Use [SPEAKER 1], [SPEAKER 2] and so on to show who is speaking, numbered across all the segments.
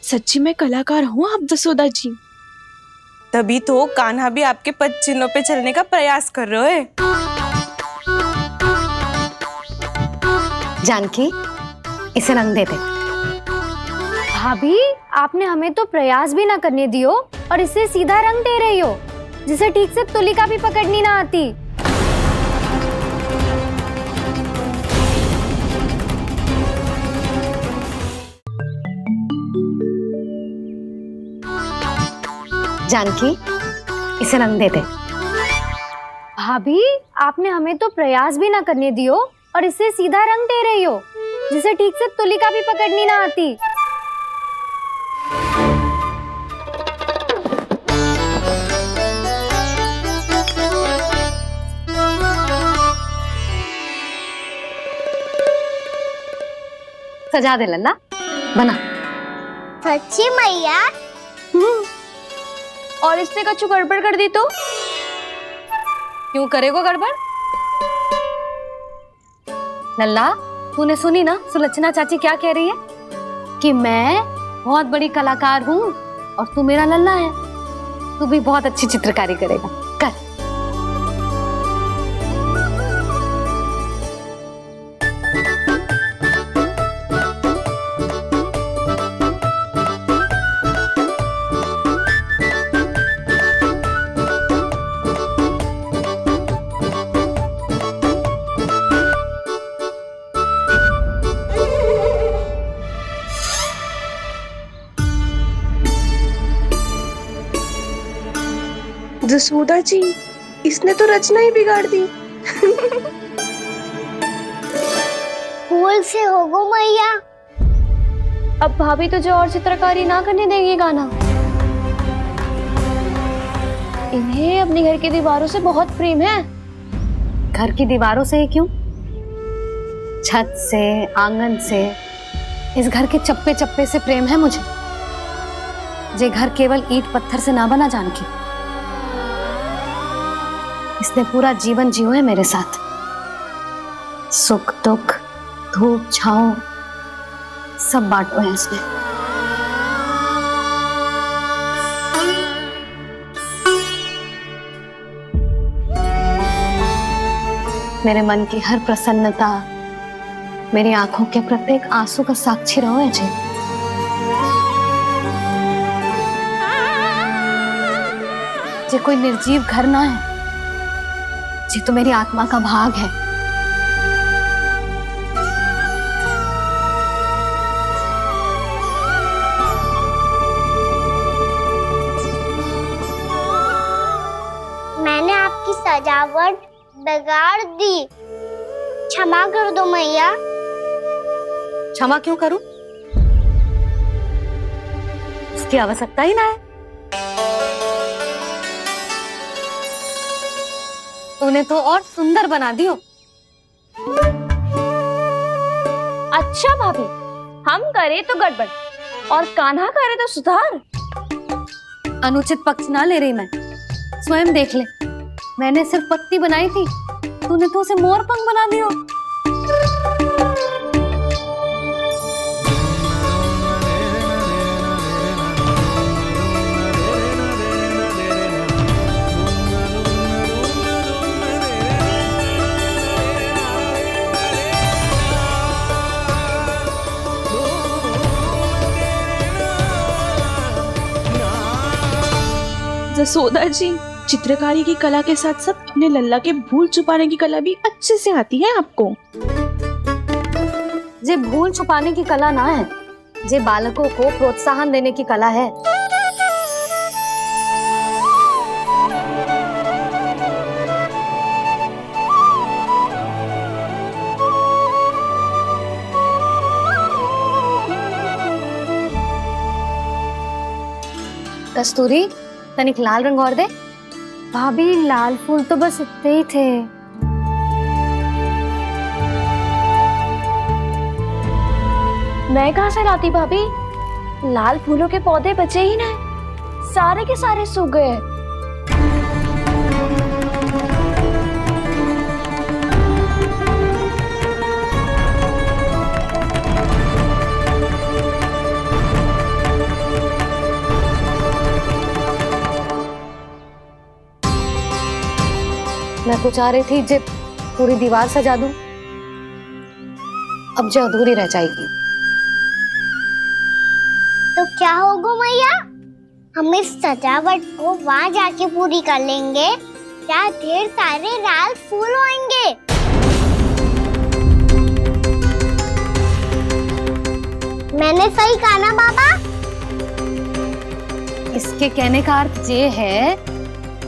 [SPEAKER 1] सच्ची में कलाकार हूँ आप जसोदा जी। तभी तो कान्हा भी आपके पद चिन्हों पे चलने का प्रयास कर रहे है।
[SPEAKER 2] जानकी, इसे रंग दे दे।
[SPEAKER 3] भाभी, आपने हमें तो प्रयास भी ना करने दियो और इसे सीधा रंग दे रही हो, जिसे ठीक से तुलिका भी पकड़नी ना आती।
[SPEAKER 2] जानकी, इसे रंग दे दे।
[SPEAKER 3] भाभी, आपने हमें तो प्रयास भी ना करने दियो और इसे सीधा रंग दे रही हो, जिसे ठीक से तुलिका भी पकड़नी ना आती।
[SPEAKER 2] सजा दे लल्ला, बना।
[SPEAKER 4] सच्ची मैया?
[SPEAKER 3] और इसने कछु गड़बड़ कर दी तो?
[SPEAKER 2] क्यों करेगो गड़बड़? लल्ला, तूने सुनी ना सुलक्षणा चाची क्या कह रही है? कि मैं बहुत बड़ी कलाकार हूँ और तू मेरा लल्ला है। तू भी बहुत अच्छी चित्रकारी करेगा, कर।
[SPEAKER 1] जसोदा जी, इसने तो रचना ही बिगाड़ दी।
[SPEAKER 4] फूल से होगो मैया।
[SPEAKER 3] अब भाभी तुझे और चित्रकारी ना करने देगी कान्हा। इन्हें अपने घर की दीवारों से बहुत प्रेम है।
[SPEAKER 2] घर की दीवारों से ही क्यों? छत से, आंगन से, इस घर के चप्पे चप्पे से प्रेम है मुझे। ये घर केवल ईंट पत्थर से ना बना जानकी। इसने पूरा जीवन जियो है मेरे साथ। सुख दुख, धूप छांव सब बांटो है इसने। मेरे मन की हर प्रसन्नता, मेरी आंखों के प्रत्येक आंसू का साक्षी रहो है जी। ये कोई निर्जीव घर ना है, ये तो मेरी आत्मा का भाग है।
[SPEAKER 4] मैंने आपकी सजावट बिगाड़ दी, क्षमा कर दो मैया।
[SPEAKER 2] क्षमा क्यों करूं? उसकी आवश्यकता ही ना है। तूने तो और सुंदर बना दियो।
[SPEAKER 3] अच्छा भाभी, हम करे तो गड़बड़ और कान्हा करे तो सुधार।
[SPEAKER 2] अनुचित पक्ष ना ले रही मैं, स्वयं देख ले। मैंने सिर्फ पत्ती बनाई थी, तूने तो उसे मोर पंख बना दियो।
[SPEAKER 1] जसोदा जी, चित्रकारी की कला के साथ साथ अपने लल्ला के भूल छुपाने की कला भी अच्छे से आती है आपको।
[SPEAKER 2] ये भूल छुपाने की कला ना है, ये बालकों को प्रोत्साहन देने की कला है। कस्तूरी, तनिक लाल रंग और दे।
[SPEAKER 3] भाभी, लाल फूल तो बस इतने ही थे। मैं कहाँ से लाती भाभी? लाल फूलों के पौधे बचे ही ना, सारे के सारे सूख गए।
[SPEAKER 2] मैं तो चाह रही थी जे पूरी दीवार सजा दूं, अब जो अधूरी रह जाएगी।
[SPEAKER 4] तो क्या होगा मैया, हम इस सजावट को वहाँ जाके पूरी कर लेंगे, जहाँ ढेर सारे लाल फूल होंगे। मैंने सही कहा ना बाबा?
[SPEAKER 2] इसके कहने का अर्थ ये है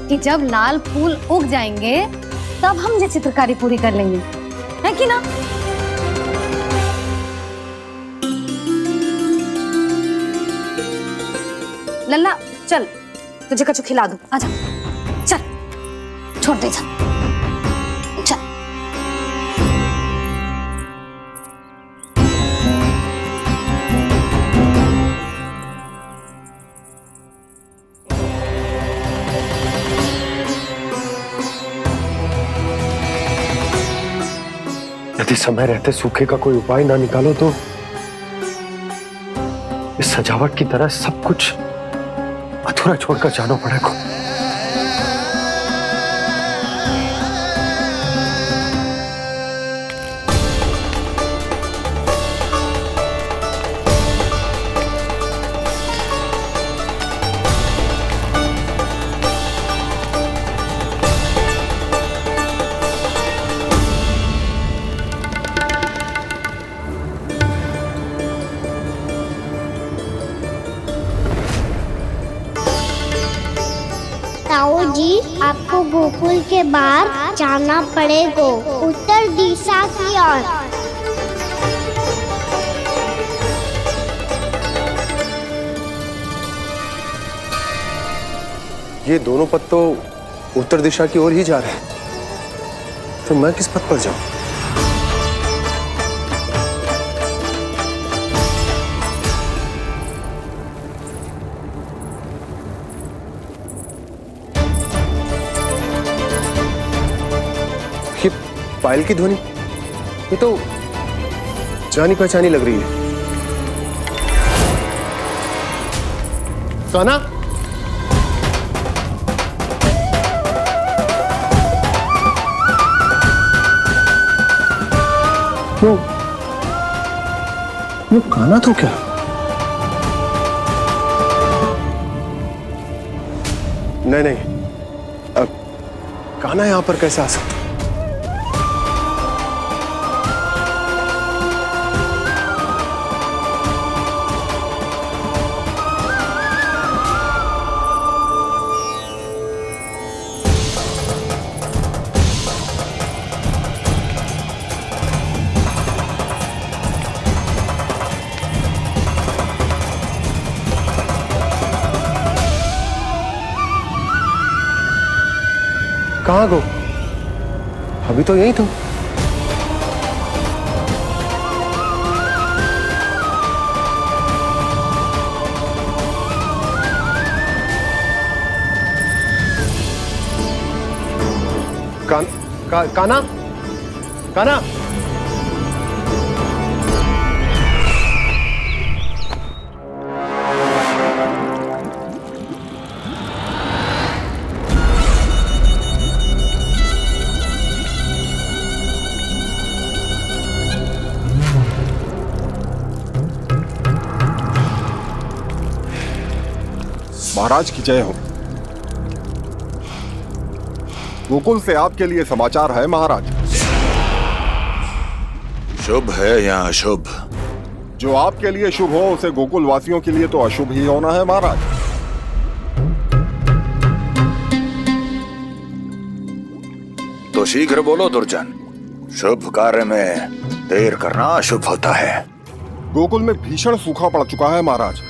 [SPEAKER 2] कि जब लाल फूल उग जाएंगे तब हम ये चित्रकारी पूरी कर लेंगे, है कि ना? लल्ला चल, तुझे कछु खिला दूं, आजा चल, छोड़ दे चल चल।
[SPEAKER 5] यदि समय रहते सूखे का कोई उपाय ना निकालो तो इस सजावट की तरह सब कुछ अधूरा छोड़कर जाना पड़ेगा।
[SPEAKER 4] ताऊ जी, आपको गोकुल के बाहर जाना पड़ेगा, उत्तर दिशा की ओर।
[SPEAKER 5] ये दोनों पथ तो उत्तर दिशा की ओर ही जा रहे हैं, तो मैं किस पथ पर जाऊं? ये पायल की ध्वनि, ये तो जानी पहचानी लग रही है। कान्हा, वो कान्हा तो क्या? नहीं नहीं, अब कान्हा यहां पर कैसे आ सकता? कहाँ गो? अभी तो यही था। कान्हा, कान्हा,
[SPEAKER 6] महाराज की जय हो। गोकुल से आपके लिए समाचार है महाराज।
[SPEAKER 7] शुभ है या अशुभ?
[SPEAKER 6] जो आपके लिए शुभ हो उसे गोकुल वासियों के लिए तो अशुभ ही होना है महाराज।
[SPEAKER 7] तो शीघ्र बोलो दुर्जन, शुभ कार्य में देर करना अशुभ होता है।
[SPEAKER 6] गोकुल में भीषण सूखा पड़ चुका है महाराज।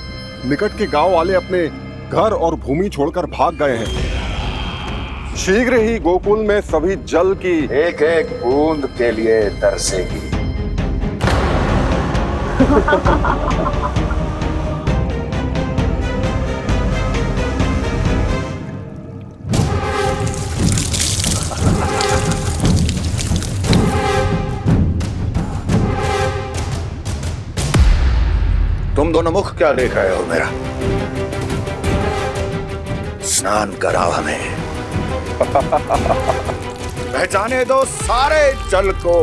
[SPEAKER 6] निकट के गांव वाले अपने घर और भूमि छोड़कर भाग गए हैं। शीघ्र ही गोकुल में सभी जल की
[SPEAKER 7] एक एक बूंद के लिए तरसेगी। तुम दोनों मुख क्या देख रहे हो मेरा? स्नान कराओ हमें। बह जाने दो सारे जल को।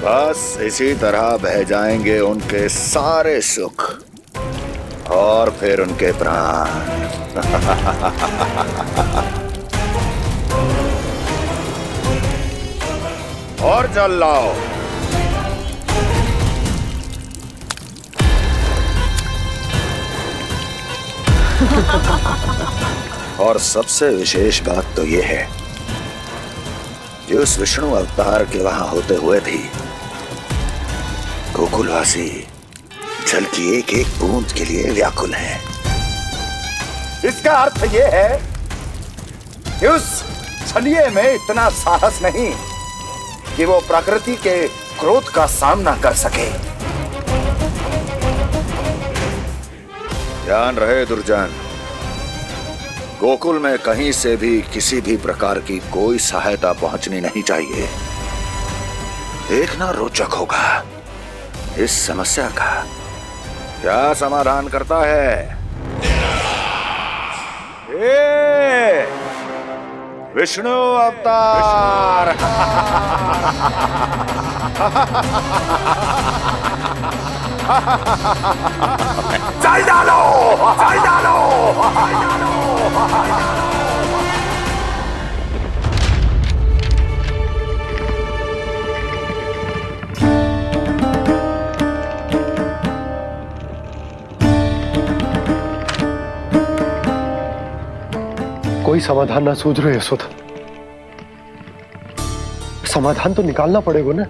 [SPEAKER 7] बस इसी तरह बह जाएंगे उनके सारे सुख और फिर उनके प्राण। और जल लाओ। और सबसे विशेष बात तो यह है कि उस विष्णु अवतार के वहां होते हुए भी गोकुलवासी जल की एक एक बूंद के लिए व्याकुल हैं। इसका अर्थ यह है कि उस छलिए में इतना साहस नहीं कि वो प्रकृति के क्रोध का सामना कर सके। ध्यान रहे दुर्जन, गोकुल में कहीं से भी किसी भी प्रकार की कोई सहायता पहुंचनी नहीं चाहिए। देखना रोचक होगा इस समस्या का क्या समाधान करता है। विष्णु अवतार। चल डालो, चल डालो।
[SPEAKER 5] कोई समाधान ना सूझ रहे यशोदा। समाधान तो निकालना पड़ेगा ना,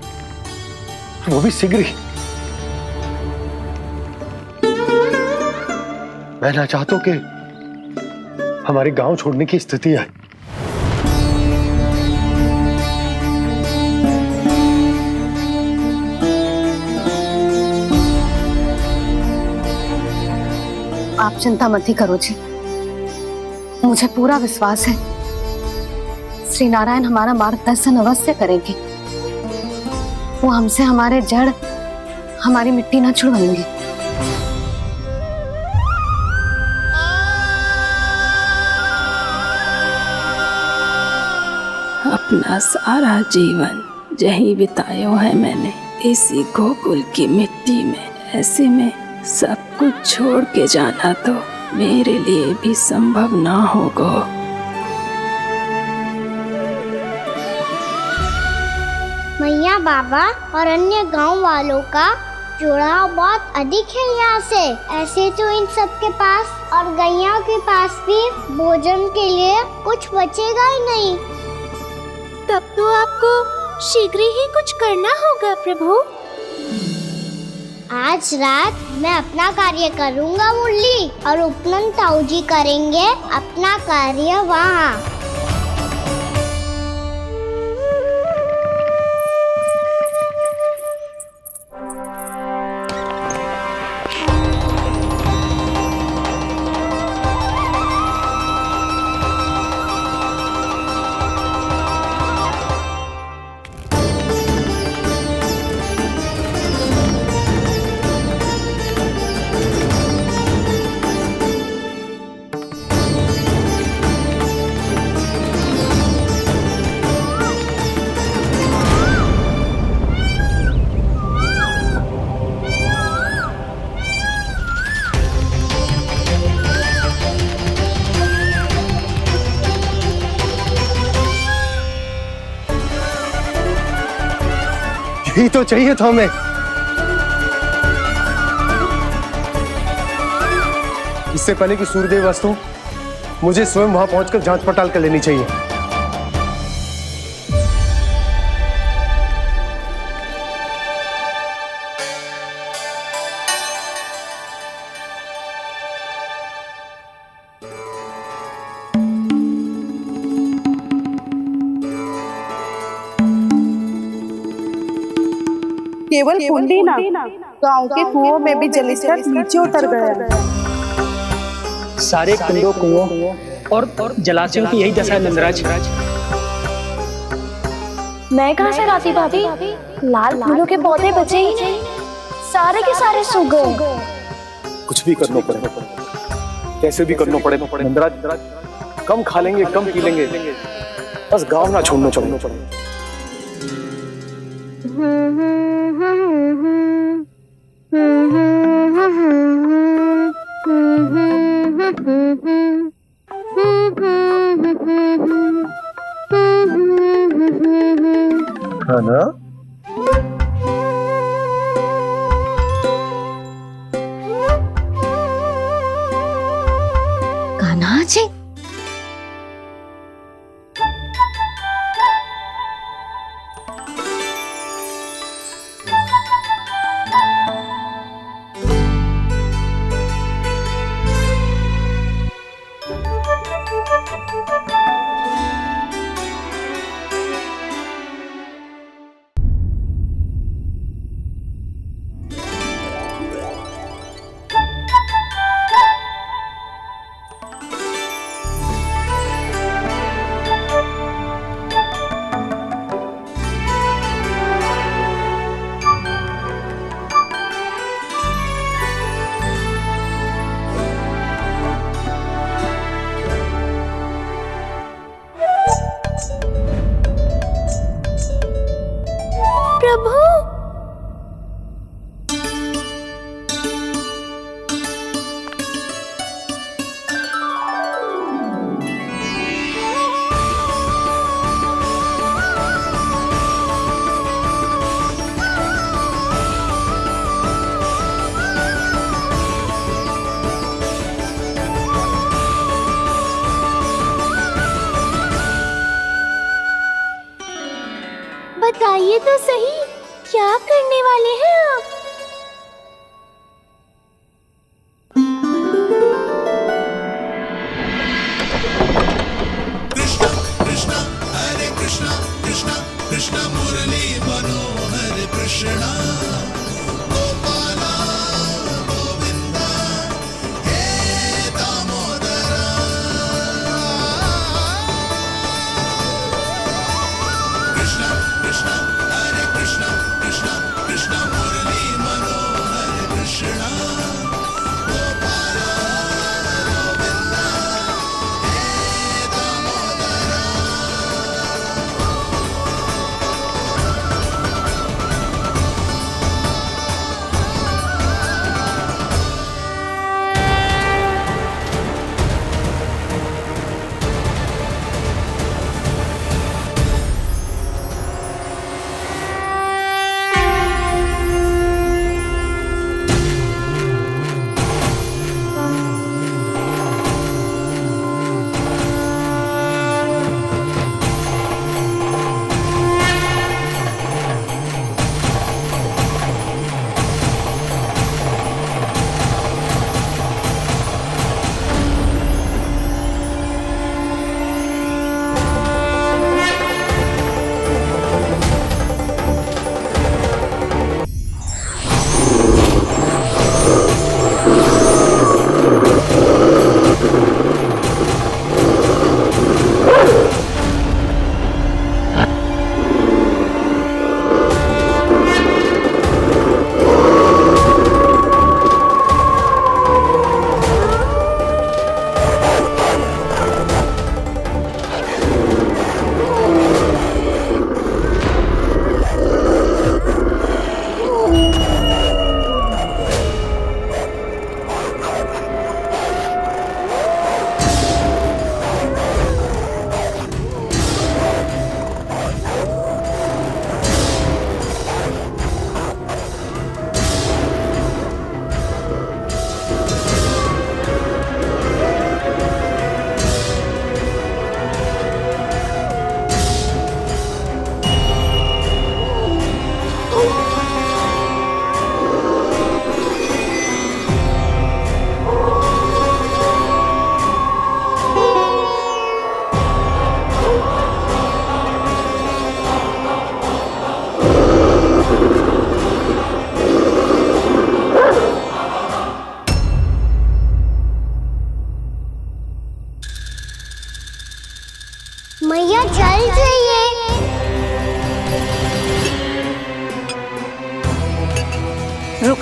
[SPEAKER 5] वो भी शीघ्र ही। मैं ना चाहता हूं कि हमारे गांव छोड़ने की स्थिति आए।
[SPEAKER 2] आप चिंता मत ही करो जी, मुझे पूरा विश्वास है श्री नारायण हमारा मार्गदर्शन अवश्य करेंगे। वो हमसे हमारे जड़, हमारी मिट्टी न छुड़वाएंगे।
[SPEAKER 8] अपना सारा जीवन यही बिताया है मैंने, इसी गोकुल की मिट्टी में। ऐसे में सब कुछ छोड़ के जाना तो मेरे लिए भी संभव ना होगा।
[SPEAKER 4] मैया, बाबा और अन्य गांव वालों का जुड़ाव बहुत अधिक है यहाँ से। ऐसे तो इन सब के पास और गैया के पास भी भोजन के लिए कुछ बचेगा ही नहीं।
[SPEAKER 1] तब तो आपको शीघ्र ही कुछ करना होगा प्रभु।
[SPEAKER 4] आज रात मैं अपना कार्य करूँगा मुरली, और उपनंद ताऊ जी करेंगे अपना कार्य वहाँ।
[SPEAKER 5] यही तो चाहिए था हमें। इससे पहले कि सूर्यदेव वस्तु, मुझे स्वयं वहां पहुंचकर जांच पड़ताल कर लेनी चाहिए।
[SPEAKER 9] केवल कुंडी ना, गांव के कुओं में भी जलस्तर नीचे उतर गया है।
[SPEAKER 10] सारे कुंडों, कुओं और जलाशयों की यही दशा है नंदराज।
[SPEAKER 3] मैं कहाँ से लाती भाभी, लाल फूलों के पौधे बचे ही नहीं।
[SPEAKER 4] सारे के सारे सो गए।
[SPEAKER 5] कुछ भी करना पड़ेगा, कैसे भी करना पड़ेगा। नंदराज, कम खा लेंगे, कम पी लेंगे, बस गांव ना छोड़ना पड़ेगा। है ना?
[SPEAKER 2] कान्हा जी,
[SPEAKER 4] प्रभु, बताइए तो सही, क्या करने वाले हैं आप?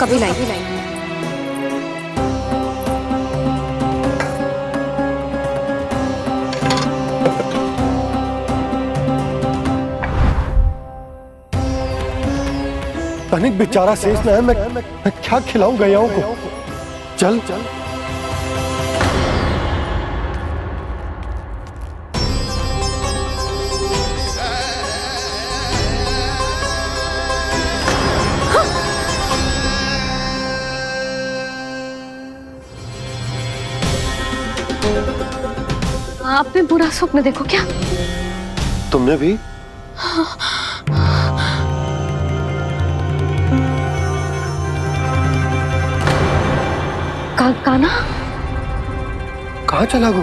[SPEAKER 2] कभी लाई।
[SPEAKER 6] तनिक बेचारा शेष न है, मैं क्या खिलाऊं गयाओं को। चल चल
[SPEAKER 2] आपने बुरा स्वप्न देखो क्या?
[SPEAKER 6] तुमने भी?
[SPEAKER 2] कान्हा
[SPEAKER 6] कहाँ चला गो?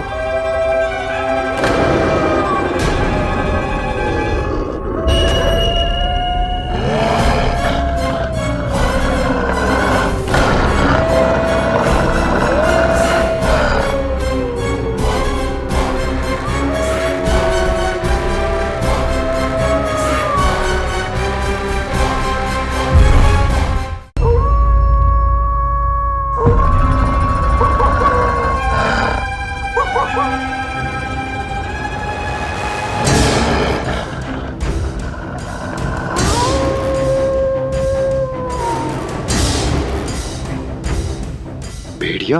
[SPEAKER 6] भेड़िया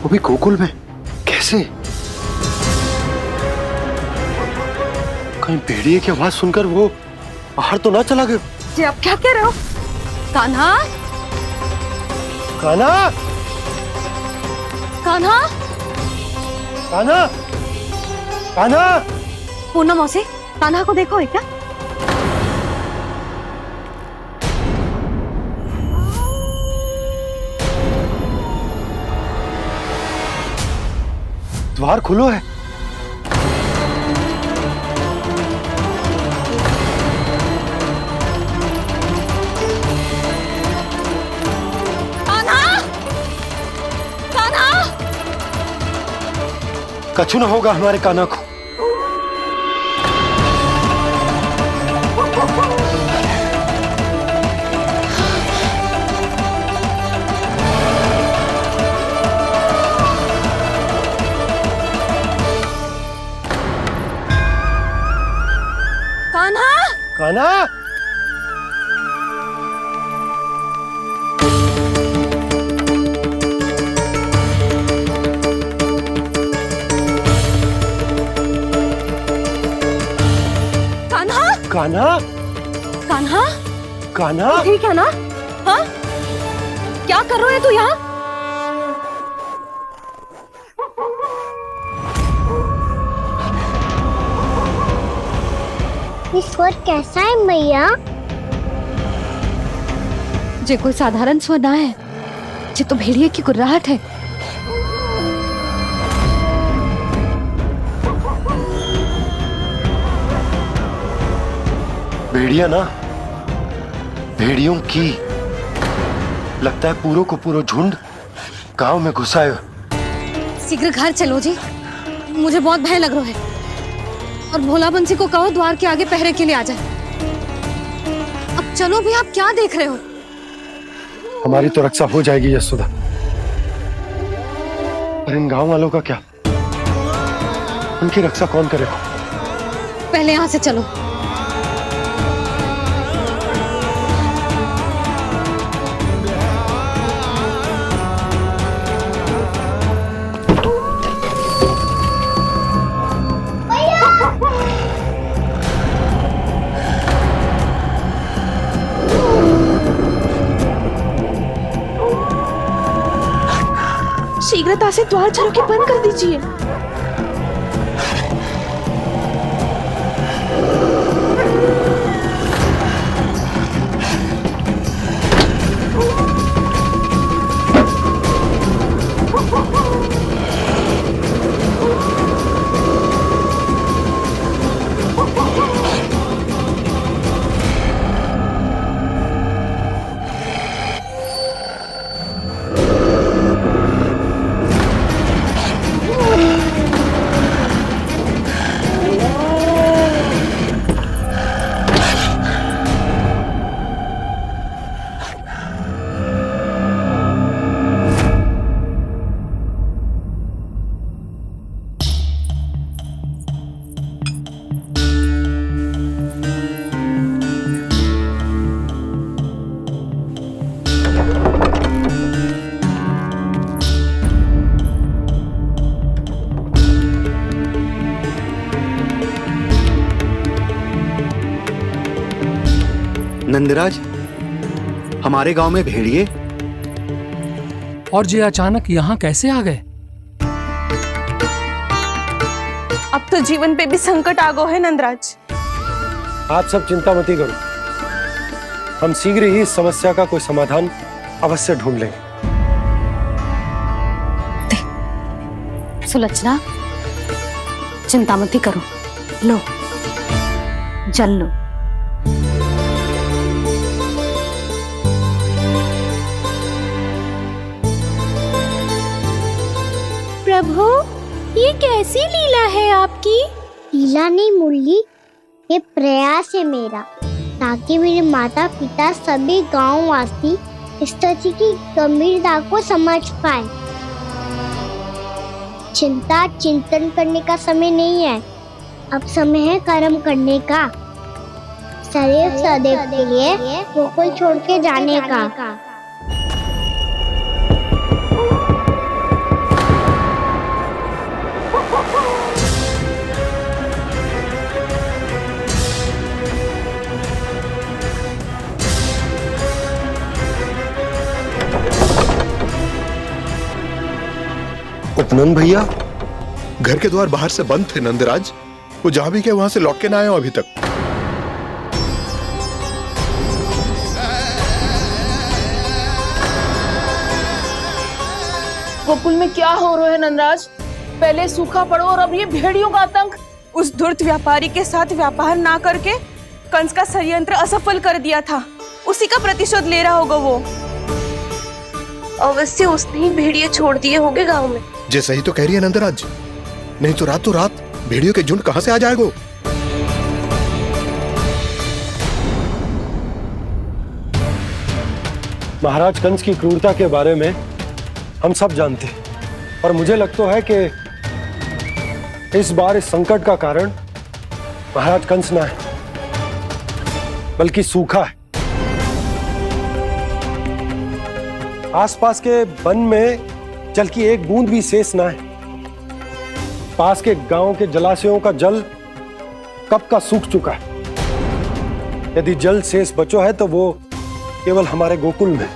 [SPEAKER 6] वो भी गोकुल में कैसे? कहीं भेड़िए की आवाज सुनकर वो बाहर तो ना चला गया?
[SPEAKER 2] जी आप क्या कह रहे हो? कान्हा,
[SPEAKER 6] कान्हा,
[SPEAKER 2] कान्हा,
[SPEAKER 6] कान्हा, कान्हा।
[SPEAKER 2] पूनम मौसी, कान्हा को देखो है क्या?
[SPEAKER 6] द्वार खुलो है।
[SPEAKER 2] कान्हा, कान्हा,
[SPEAKER 6] कछु न होगा हमारे कान्हा को।
[SPEAKER 2] कान्हा,
[SPEAKER 6] कान्हा,
[SPEAKER 2] कान्हा,
[SPEAKER 6] कान्हा,
[SPEAKER 2] कान्हा,
[SPEAKER 6] कान्हा।
[SPEAKER 2] ठीक है ना? हाँ? क्या कर रहे हो तू यहाँ?
[SPEAKER 4] ये स्वर कैसा है मैया?
[SPEAKER 2] जे कोई साधारण स्वर ना है, जे तो भेड़िए की गुर्राहट है।
[SPEAKER 6] भेड़िया ना, भेड़ियों की लगता है पूरो को पूरो झुंड गांव में घुसा है।
[SPEAKER 2] शीघ्र घर चलो जी, मुझे बहुत भय लग रहा है। और भोला बंसी को कहो द्वार के आगे पहरे के लिए आ जाए। अब चलो भी, आप क्या देख रहे हो?
[SPEAKER 6] हमारी तो रक्षा हो जाएगी यशोदा, पर इन गांव वालों का क्या? उनकी रक्षा कौन करेगा?
[SPEAKER 2] पहले यहाँ से चलो।
[SPEAKER 1] शीघ्रता से द्वार चारों के बंद कर दीजिए।
[SPEAKER 11] नंदराज, हमारे गांव में भेड़िए
[SPEAKER 10] और ये अचानक यहाँ कैसे आ गए?
[SPEAKER 1] अब तो जीवन पे भी संकट आ गो है नंदराज।
[SPEAKER 5] आप सब चिंता मत करो, हम शीघ्र ही इस समस्या का कोई समाधान अवश्य ढूंढ लेंगे।
[SPEAKER 2] सुलक्षणा, चिंता मत करो, लो जल लो।
[SPEAKER 4] प्रभु, ये कैसी लीला है आपकी? लीला नहीं मुरली, ये प्रयास है मेरा, ताकि मेरे माता पिता सभी गांव वासी स्थिति की गंभीरता को समझ पाए। चिंता चिंतन करने का समय नहीं है, अब समय है कर्म करने का, सदैव सदैव के लिए गोकुल छोड़ के जाने का।
[SPEAKER 6] उपनंद भैया, घर के द्वार बाहर से बंद थे नंदराज, वो जहां भी गए वहां से लौट के ना आए हो अभी तक।
[SPEAKER 1] गोकुल में क्या हो रहा है नंदराज? पहले सूखा पड़ो और अब ये भेड़ियों का आतंक। उस धूर्त व्यापारी के साथ व्यापार ना करके कंस का षड्यंत्र असफल कर दिया था, उसी का प्रतिशोध ले रहा होगा वो। अवश्य उसने ही भेड़िए छोड़ दिए होंगे गांव में।
[SPEAKER 6] जे सही तो कह रही है नंदराज, नहीं तो रात भेड़ियों के झुंड कहां से आ जाएगो।
[SPEAKER 5] महाराज कंस की क्रूरता के बारे में हम सब जानते हैं, और मुझे लगता है कि इस बार इस संकट का कारण महाराज कंस ना है, बल्कि सूखा है। आसपास के वन में जल की एक बूंद भी शेष ना है। पास के गांव के जलाशयों का जल कब का सूख चुका है। यदि जल शेष बचो है तो वो केवल हमारे गोकुल में।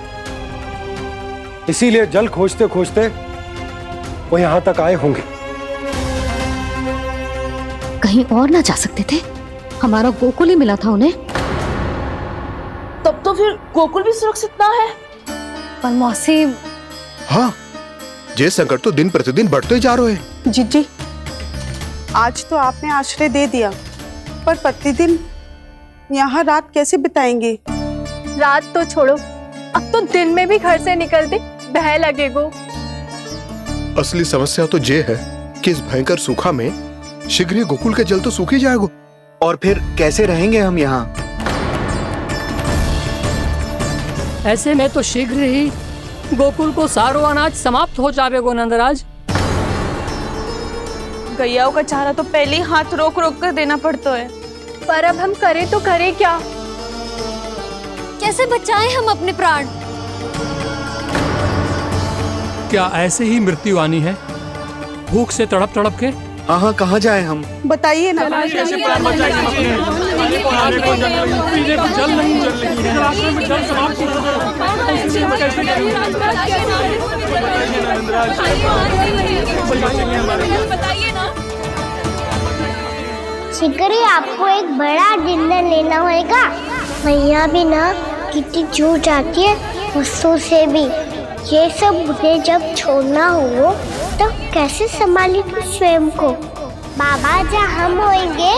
[SPEAKER 5] इसीलिए जल खोजते खोजते वो यहां तक आए होंगे।
[SPEAKER 2] कहीं और ना जा सकते थे? हमारा गोकुल ही मिला था उन्हें।
[SPEAKER 1] तब तो फिर गोकुल भी सुरक्षित ना है।
[SPEAKER 2] पर मौसी,
[SPEAKER 6] हाँ, ये संकट तो दिन प्रतिदिन बढ़ते ही जा रहे हैं।
[SPEAKER 9] जीजी, आज तो आपने आश्रय दे दिया, पर प्रतिदिन यहाँ रात कैसे बिताएंगे?
[SPEAKER 3] रात तो छोड़ो, अब तो दिन में भी घर से निकलते भय लगेगो।
[SPEAKER 6] असली समस्या तो ये है कि इस भयंकर सूखा में शीघ्र ही गोकुल के जल तो सूख ही जाएगा।
[SPEAKER 11] और फिर कैसे रहेंगे हम यहाँ?
[SPEAKER 10] ऐसे में तो शीघ्र ही गोकुल को सारो अनाज समाप्त हो जाएगो नंदराज।
[SPEAKER 1] गैयाओं का चारा तो पहले ही हाथ रोक रोक कर देना पड़ता है।
[SPEAKER 3] पर अब हम करें तो करें क्या? कैसे बचाएं हम अपने प्राण?
[SPEAKER 10] क्या ऐसे ही मृत्यु आनी है, भूख से तड़प तड़प के?
[SPEAKER 11] हाँ, कहाँ जाए हम?
[SPEAKER 9] बताइए ना।
[SPEAKER 4] शीघ्र ही आपको एक बड़ा डिनर लेना होगा। मैया भी ना कितनी जूझ जाती है गुस्सों से भी। ये सब मुझे जब छोड़ना हो तो कैसे संभाली तू स्वयं को? बाबा जहाँ हम होंगे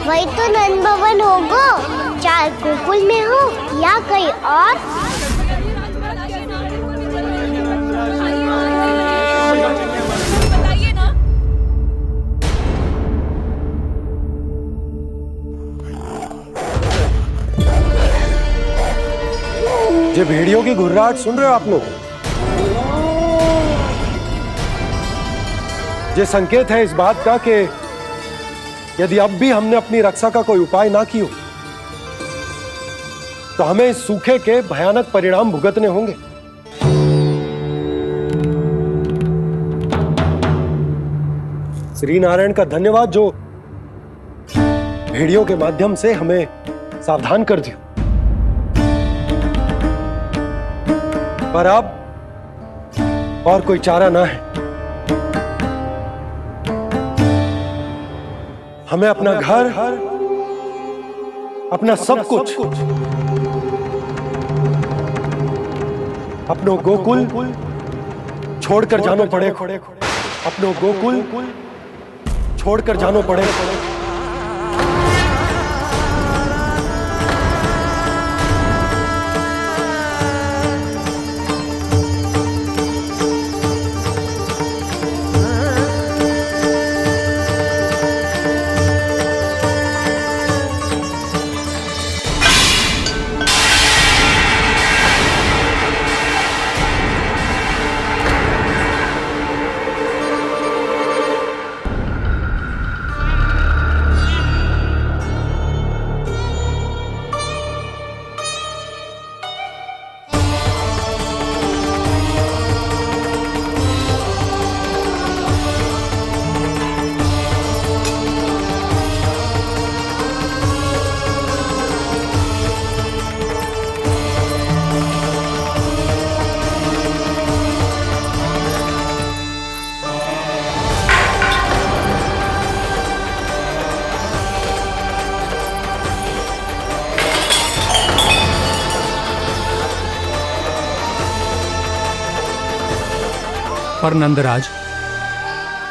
[SPEAKER 4] वही तो नंद भवन होगा, चाहे गोकुल में हो या कहीं और।
[SPEAKER 5] ये भेड़ियों की घुर्राहट सुन रहे हो आप लोग? ये संकेत है इस बात का कि यदि अब भी हमने अपनी रक्षा का कोई उपाय ना किया तो हमें इस सूखे के भयानक परिणाम भुगतने होंगे। श्री नारायण का धन्यवाद जो भेड़ियों के माध्यम से हमें सावधान कर दिया। पर अब और कोई चारा ना है। हमें अपना घर, अपना सब कुछ, अपनो गोकुल छोड़कर जानो पड़े। अपनो गोकुल छोड़कर जानो पड़े।
[SPEAKER 10] पर नंदराज,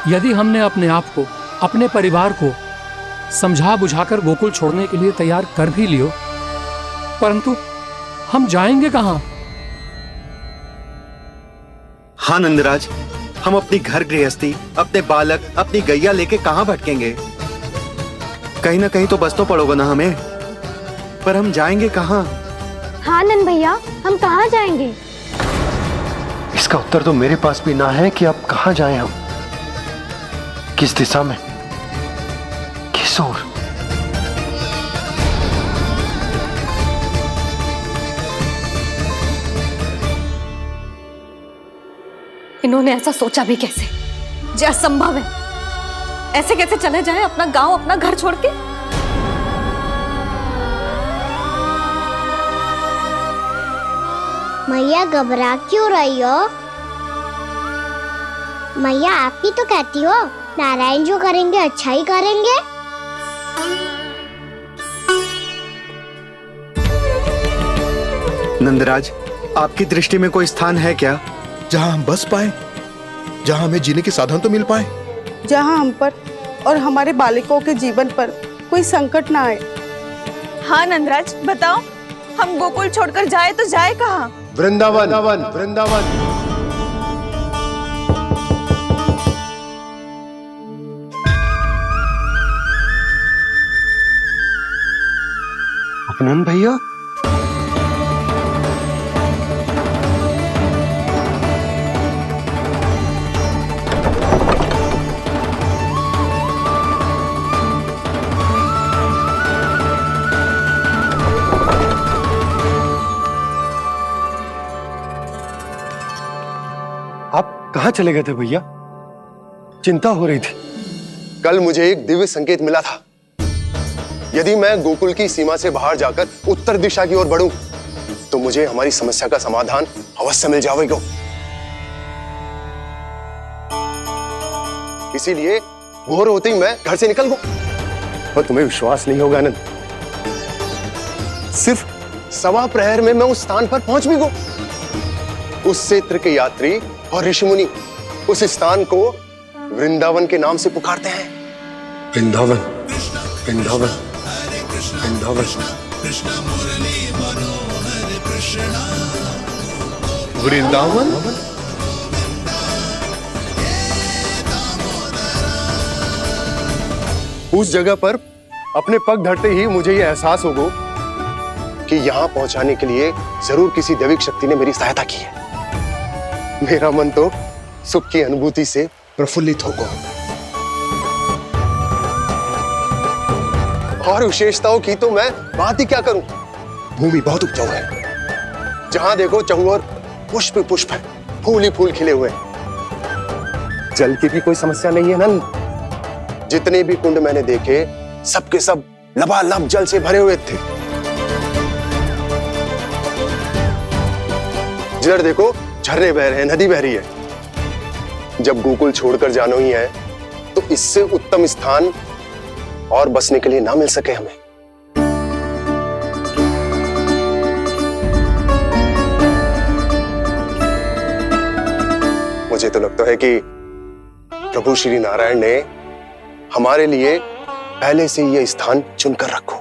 [SPEAKER 10] यदि हमने अपने आप को, अपने परिवार को समझा बुझाकर गोकुल छोड़ने के लिए तैयार कर भी लियो, परंतु हम जाएंगे कहां?
[SPEAKER 11] हाँ नंदराज, हम अपनी घर गृहस्थी, अपने बालक, अपनी गैया लेके कहां भटकेंगे? कहीं ना कहीं तो बस तो पड़ोगे ना हमें, पर हम जाएंगे कहां?
[SPEAKER 3] हाँ नंद भैया, हम कहाँ जाएंगे?
[SPEAKER 5] इसका उत्तर तो मेरे पास भी ना है कि अब कहां जाएं हम, किस दिशा में, किस ओर।
[SPEAKER 2] इन्होंने ऐसा सोचा भी कैसे? जो असंभव है। ऐसे कैसे चले जाएं अपना गांव, अपना घर छोड़ के?
[SPEAKER 4] मैया घबरा क्यों रही हो? मैया आप ही तो कहती हो नारायण जो करेंगे अच्छा ही करेंगे।
[SPEAKER 11] नंदराज, आपकी दृष्टि में कोई स्थान है क्या
[SPEAKER 12] जहां हम बस पाए, जहां हमें जीने के साधन तो मिल पाए,
[SPEAKER 9] जहाँ हम पर और हमारे बालकों के जीवन पर कोई संकट ना आए?
[SPEAKER 1] हाँ नंदराज, बताओ, हम गोकुल छोड़कर जाए तो जाए कहाँ?
[SPEAKER 5] वृंदावन, वृंदावन।
[SPEAKER 11] अपनन भैया,
[SPEAKER 5] आप कहां चले गए थे भैया? चिंता हो रही थी।
[SPEAKER 13] कल मुझे एक दिव्य संकेत मिला था। यदि मैं गोकुल की सीमा से बाहर जाकर उत्तर दिशा की ओर बढ़ूं, तो मुझे हमारी समस्या का समाधान अवश्य मिल जाएगा। इसीलिए भोर होते ही मैं घर से निकल गया। और तुम्हें विश्वास नहीं होगा आनंद, सिर्फ 1.25 प्रहर में मैं उस स्थान पर पहुंच भी गया। उस क्षेत्र के यात्री और ऋषिमुनि उस स्थान को वृंदावन के नाम से पुकारते हैं।
[SPEAKER 5] वृंदावन, वृंदावन, वृंदावन।
[SPEAKER 12] वृंदावन।
[SPEAKER 13] उस जगह पर अपने पग धरते ही मुझे यह एहसास होगा कि यहां पहुंचाने के लिए जरूर किसी दैविक शक्ति ने मेरी सहायता की है। मेरा मन तो सुख की अनुभूति से प्रफुल्लित होगा। और विशेषताओं की तो मैं बात ही क्या करूं। भूमि बहुत उपजाऊ है, जहां देखो चहुओर पुष्प पुष्प है, फूल ही फूल खिले हुए हैं। जल की भी कोई समस्या नहीं है नंद। जितने भी कुंड मैंने देखे सबके सब लबालब जल से भरे हुए थे। जिधर देखो झरने बह रहे हैं, नदी बह रही है। जब गोकुल छोड़कर जाना ही है तो इससे उत्तम स्थान और बसने के लिए ना मिल सके हमें। मुझे तो लगता है कि प्रभु श्री नारायण ने हमारे लिए पहले से यह स्थान चुनकर रखो।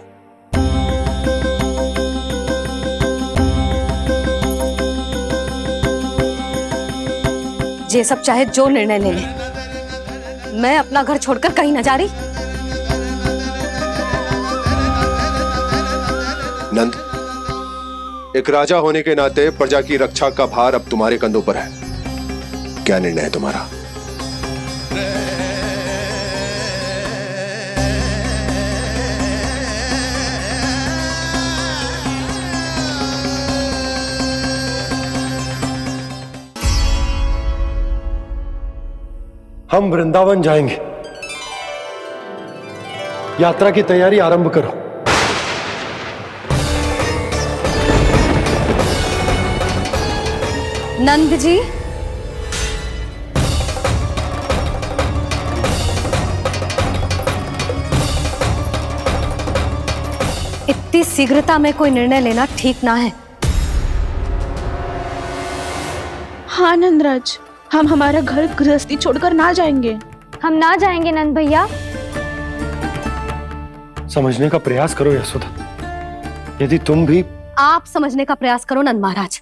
[SPEAKER 2] ये सब चाहे जो निर्णय ले ले, मैं अपना घर छोड़कर कहीं न जा रही।
[SPEAKER 13] नंद, एक राजा होने के नाते प्रजा की रक्षा का भार अब तुम्हारे कंधों पर है। क्या निर्णय है तुम्हारा?
[SPEAKER 5] हम वृंदावन जाएंगे। यात्रा की तैयारी आरंभ करो।
[SPEAKER 2] नंद जी, इतनी शीघ्रता में कोई निर्णय लेना ठीक ना है।
[SPEAKER 1] हाँ नंदराज, हम हमारा घर गृहस्थी छोड़कर ना जाएंगे।
[SPEAKER 3] हम ना जाएंगे नंद भैया।
[SPEAKER 5] समझने का प्रयास करो यशोदा। यदि तुम भी
[SPEAKER 2] आप समझने का प्रयास करो नंद महाराज।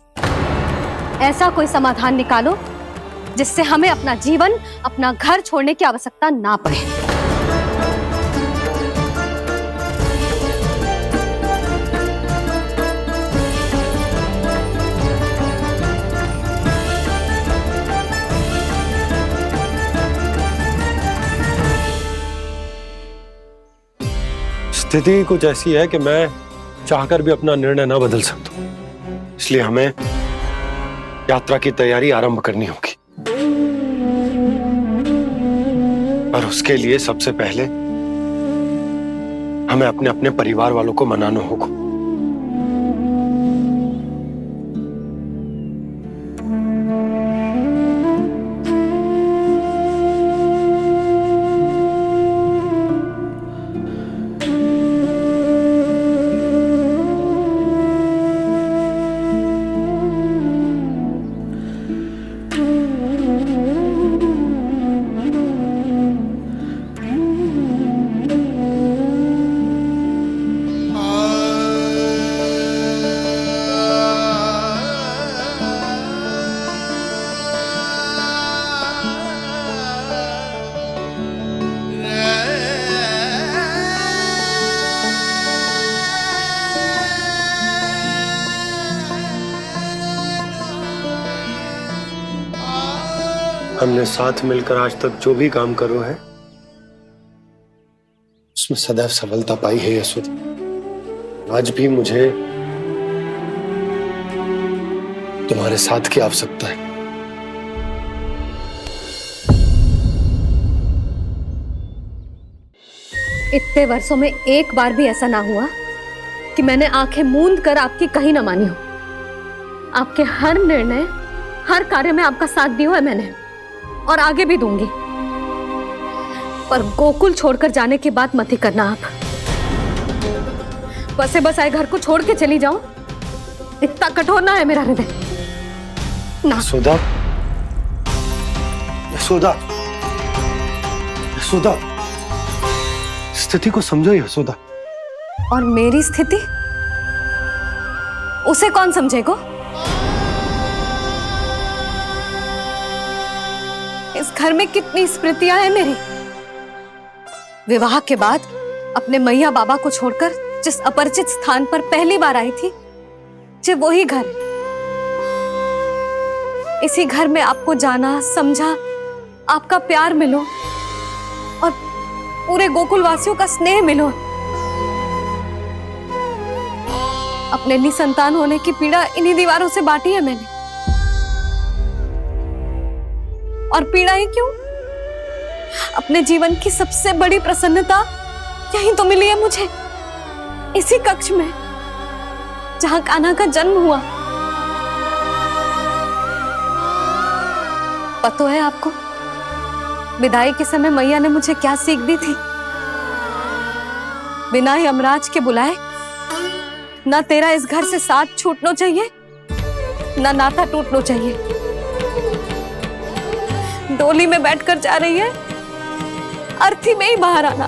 [SPEAKER 2] ऐसा कोई समाधान निकालो जिससे हमें अपना जीवन, अपना घर छोड़ने की आवश्यकता ना पड़े।
[SPEAKER 5] स्थिति कुछ ऐसी है कि मैं चाहकर भी अपना निर्णय न बदल सकता, इसलिए हमें यात्रा की तैयारी आरंभ करनी होगी। और उसके लिए सबसे पहले हमें अपने अपने परिवार वालों को मनाना होगा। हमने साथ मिलकर आज तक जो भी काम करो है उसमें सदैव सफलता पाई है यशोदा। आज भी मुझे तुम्हारे साथ की आवश्यकता है।
[SPEAKER 2] इतने वर्षों में एक बार भी ऐसा ना हुआ कि मैंने आंखें मूंद कर आपकी कहीं ना मानी हो। आपके हर निर्णय, हर कार्य में आपका साथ दिया है मैंने, और आगे भी दूंगी। पर गोकुल छोड़कर जाने की बात मत ही करना आप। बसे बसाए घर को छोड़ के चली जाऊं, इतना कठोर ना है मेरा हृदय ना।
[SPEAKER 5] यशोदा, यशोदा, यशोदा, स्थिति को समझो यशोदा।
[SPEAKER 2] और मेरी स्थिति उसे कौन समझेगा? इस घर में कितनी स्मृतियां हैं मेरी। विवाह के बाद अपने मैया बाबा को छोड़कर जिस अपरिचित स्थान पर पहली बार आई थी, जो वही घर। इसी घर में आपको जाना, समझा, आपका प्यार मिलो और पूरे गोकुल वासियों का स्नेह मिलो। अपने निसंतान होने की पीड़ा इन्हीं दीवारों से बांटी है मैंने। और पीड़ा ही क्यों? अपने जीवन की सबसे बड़ी प्रसन्नता यहीं तो मिली है मुझे, इसी कक्ष में जहां कान्हा का जन्म हुआ। पता है आपको विदाई के समय मैया ने मुझे क्या सीख दी थी? बिना ही यमराज के बुलाए ना तेरा इस घर से साथ छूटना चाहिए, ना नाता टूटना चाहिए। डोली में बैठकर जा रही है, अर्थी में ही बाहर आना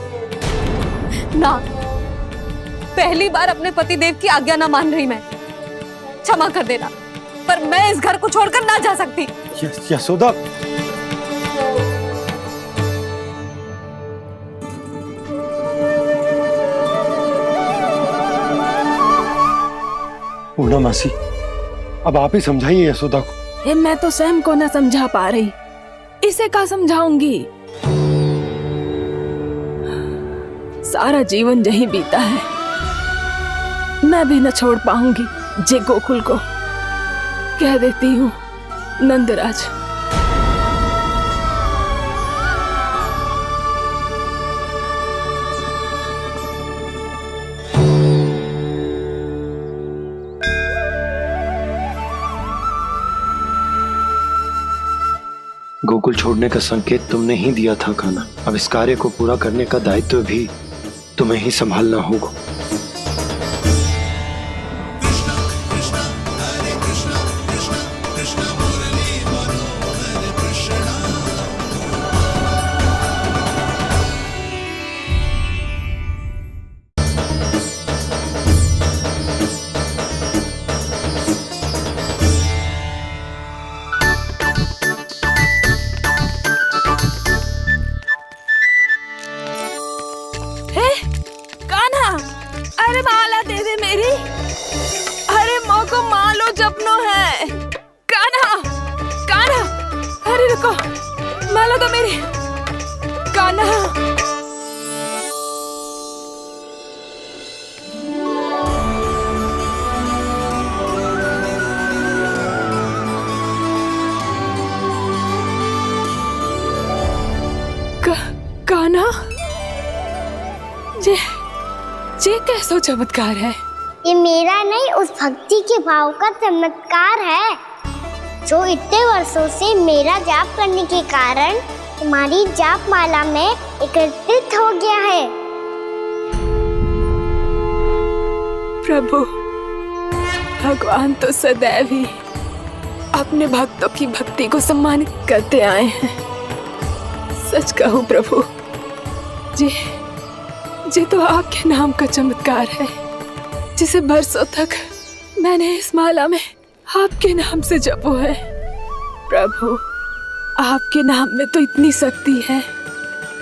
[SPEAKER 2] ना। पहली बार अपने पतिदेव की आज्ञा ना मान रही मैं, क्षमा कर देना, पर मैं इस घर को छोड़कर ना जा सकती।
[SPEAKER 5] यशोदा, पूर्णा मासी, अब आप ही समझाइए यशोदा को।
[SPEAKER 8] मैं तो स्वयं को न समझा पा रही, इसे क्या समझाऊंगी? सारा जीवन यही बीता है, मैं भी न छोड़ पाऊंगी जे गोकुल को। कह देती हूँ नंदराज।
[SPEAKER 5] गोकुल छोड़ने का संकेत तुमने ही दिया था कान्हा। अब इस कार्य को पूरा करने का दायित्व भी तुम्हें ही संभालना होगा।
[SPEAKER 8] अरे माला दे दे मेरी, अरे मोको मालो जपनो है। कान्हा, कान्हा, अरे रुको, माला दो मेरी। कान्हा, कान्हा, ये कैसा चमत्कार है?
[SPEAKER 4] ये मेरा नहीं, उस भक्ति के भाव का चमत्कार है जो इतने वर्षों से मेरा जाप करने के कारण तुम्हारी जाप माला में एकत्रित हो गया है।
[SPEAKER 8] प्रभु, भगवान तो सदैव ही अपने भक्तों की भक्ति को सम्मानित करते आए हैं। सच कहूँ प्रभु, जी तो आपके नाम का चमत्कार है, जिसे बरसों तक मैंने इस माला में आपके नाम से जपो है। प्रभु, आपके नाम में तो इतनी शक्ति है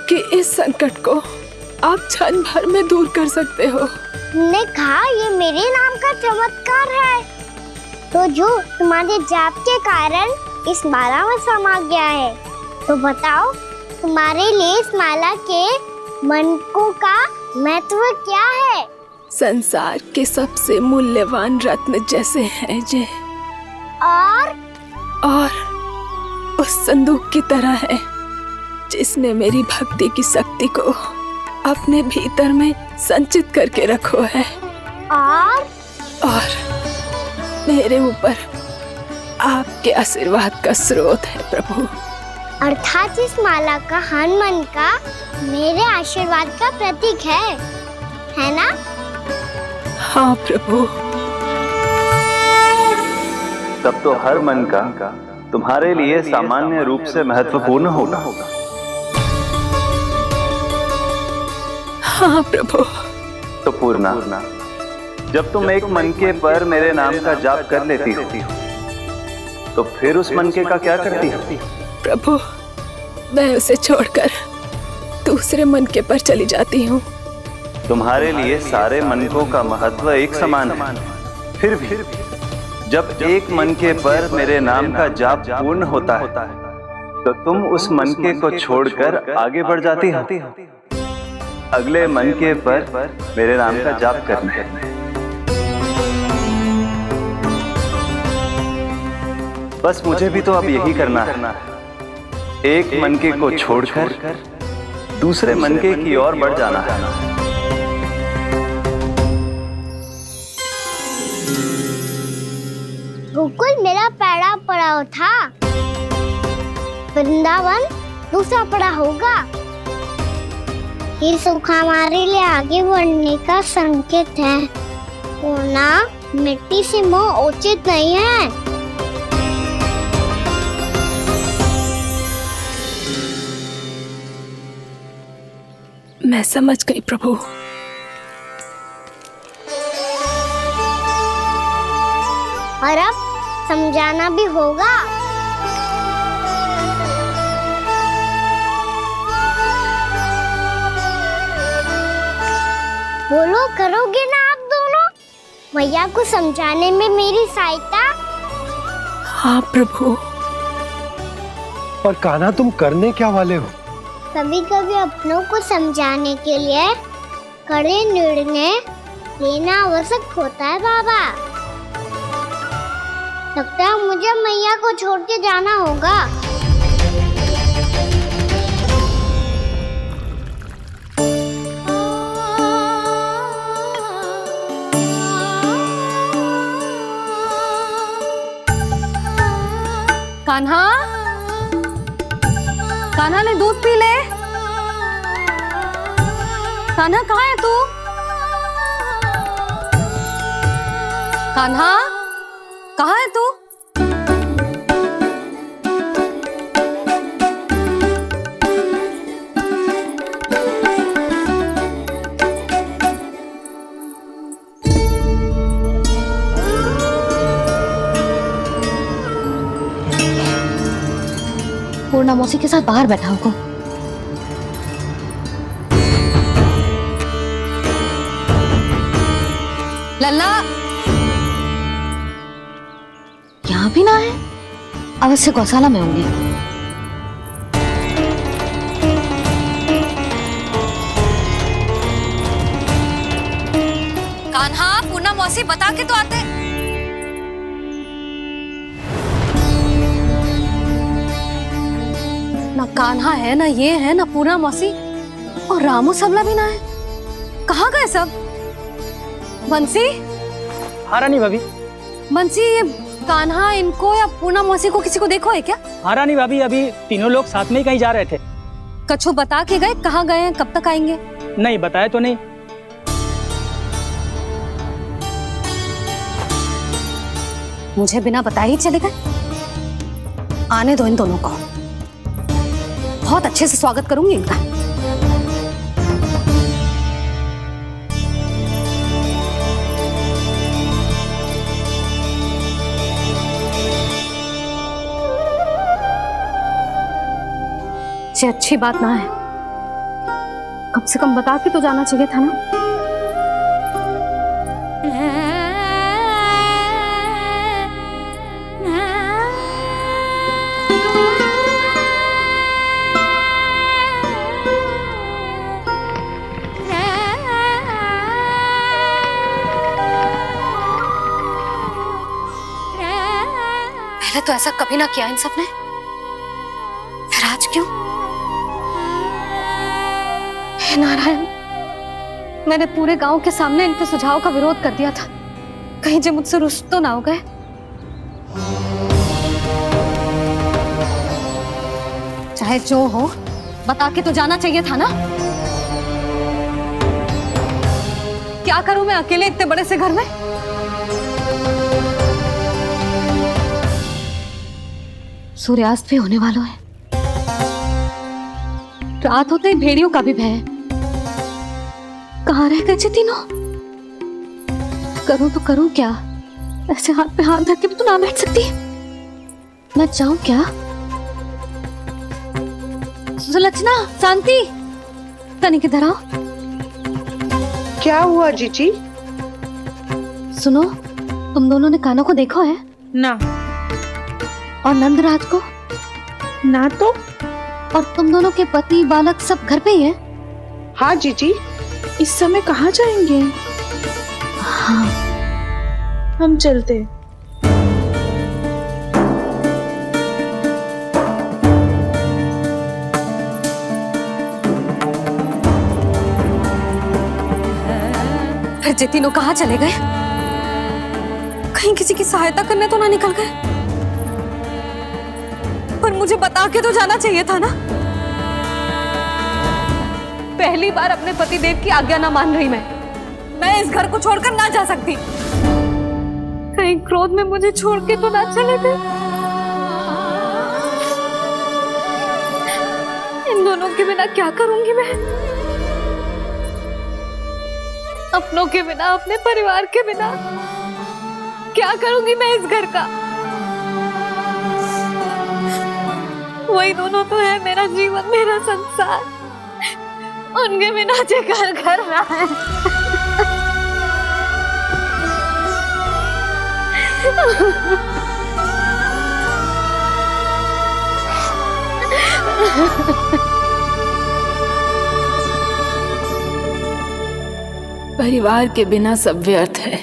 [SPEAKER 8] कि इस संकट को आप क्षण भर में दूर कर सकते हो।
[SPEAKER 4] तुमने कहा ये मेरे नाम का चमत्कार है, तो जो तुम्हारे जाप के कारण इस माला में समा गया है, तो बताओ तुम्हारे लिए इस माला के मनकों का महत्व क्या है?
[SPEAKER 8] संसार के सबसे मूल्यवान रत्न जैसे हैं जे, और उस संदूक की तरह है जिसने मेरी भक्ति की शक्ति को अपने भीतर में संचित करके रखो है। और मेरे ऊपर आपके आशीर्वाद का स्रोत है प्रभु।
[SPEAKER 4] अर्थात इस माला का हर मन का मेरे आशीर्वाद का प्रतीक है ना?
[SPEAKER 8] हाँ प्रभु।
[SPEAKER 14] तब तो हर मन का तुम्हारे लिए सामान्य रूप से महत्वपूर्ण होगा।
[SPEAKER 8] हाँ प्रभु।
[SPEAKER 14] तो पूर्णा, जब तुम एक मनके पर मेरे नाम का जाप कर लेती हो, तो फिर उस मनके का क्या करती हो?
[SPEAKER 8] प्रभु, मैं उसे छोड़कर दूसरे मनके पर चली जाती हूँ।
[SPEAKER 14] तुम्हारे लिए सारे मनकों का महत्व एक समान है। फिर भी जब एक मनके पर मेरे नाम का जाप पूर्ण होता है, तो तुम उस मनके को छोड़कर आगे बढ़ जाती हो अगले मनके पर मेरे नाम का जाप करने। बस मुझे भी तो अब यही करना है, एक मनके को छोड़कर दूसरे मनके की ओर बढ़ जाना है।
[SPEAKER 4] गोकुल मेरा पैड़ा पड़ा था, वृंदावन दूसरा पड़ा होगा। ये सुख हमारे लिए आगे बढ़ने का संकेत है। सोना मिट्टी से मोह उचित नहीं है।
[SPEAKER 8] मैं समझ गई प्रभु।
[SPEAKER 4] और अब समझाना भी होगा। बोलो, करोगे ना आप दोनों? मैया को समझाने में मेरी सहायता।
[SPEAKER 8] हाँ प्रभु।
[SPEAKER 5] पर कान्हा, तुम करने क्या वाले हो?
[SPEAKER 4] कभी कभी अपनों को समझाने के लिए कड़े निर्णय लेना आवश्यक होता है बाबा। लगता है मुझे मैया को छोड़ के जाना होगा।
[SPEAKER 2] कान्हा, कान्हा ने दूध पी ले। कान्हा कहाँ है तू? कान्हा कहाँ है तू? पूर्णा मौसी के साथ बाहर बैठा होगा। लल्ला यहाँ भी ना है। अवश्य गौशाला में होंगे। कान्हा, पूर्णा मौसी बता के तो आते। ना कान्हा है, ना ये है, ना पूर्णा मौसी, और रामू सबला भी ना है। कहाँ गए सब? बंसी?
[SPEAKER 15] हाँ रानी भाभी।
[SPEAKER 2] बंसी, ये कान्हा इनको या पूर्णा मौसी को किसी को देखो है क्या?
[SPEAKER 15] हाँ रानी भाभी, अभी तीनों लोग साथ में ही कहीं जा रहे थे।
[SPEAKER 2] कछु बता के गए कहाँ गए हैं, कब तक आएंगे?
[SPEAKER 15] नहीं बताया तो नहीं।
[SPEAKER 2] मुझे बिना बताए ही चले गए। आने दो इन दोनों को, बहुत अच्छे से स्वागत करूंगी इनका। ये अच्छी बात ना है। कम से कम बता के तो जाना चाहिए था ना। पहले तो ऐसा कभी ना किया इन सब ने, फिर आज क्यों? हे नारायण, मैंने पूरे गांव के सामने इनके सुझाव का विरोध कर दिया था। कहीं जो मुझसे रुष्ट तो ना हो गए। चाहे जो हो, बता के तो जाना चाहिए था ना। क्या करूं मैं अकेले इतने बड़े से घर में? सूर्यास्त भी होने वाला है। रात होते ही भेड़ियों का भी भय है। कहाँ रह गए तीनों? करूं तो करूं क्या? ऐसे हाथ पे हाथ धर के भी तो ना बैठ सकती। मैं जाऊं क्या? सुलक्षणा, शांति, तनिक इधर आओ।
[SPEAKER 9] क्या हुआ जीजी?
[SPEAKER 2] सुनो, तुम दोनों ने कान्हा को देखा है?
[SPEAKER 1] ना।
[SPEAKER 2] और नंदराज को?
[SPEAKER 1] ना तो।
[SPEAKER 2] और तुम दोनों के पति बालक सब घर पे ही हैं?
[SPEAKER 9] हाँ जीजी।
[SPEAKER 1] इस समय कहाँ जाएंगे?
[SPEAKER 2] हाँ,
[SPEAKER 1] हम चलते।
[SPEAKER 2] फिर ये तीनों कहाँ चले गए? कहीं किसी की सहायता करने तो ना निकल गए? पर मुझे मुझे बता के तो जाना चाहिए था ना। पहली बार अपने पति देव की आज्ञा ना मान रही मैं इस घर को छोड़कर ना जा सकती। कहीं क्रोध में मुझे छोड़ के तो ना चले गए। इन दोनों के बिना क्या करूंगी मैं? अपनों के बिना, अपने परिवार के बिना क्या करूंगी मैं इस घर का? वही दोनों तो है मेरा जीवन, मेरा संसार। उनके बिना जे घर घर रहा है।
[SPEAKER 8] परिवार के बिना सब व्यर्थ है।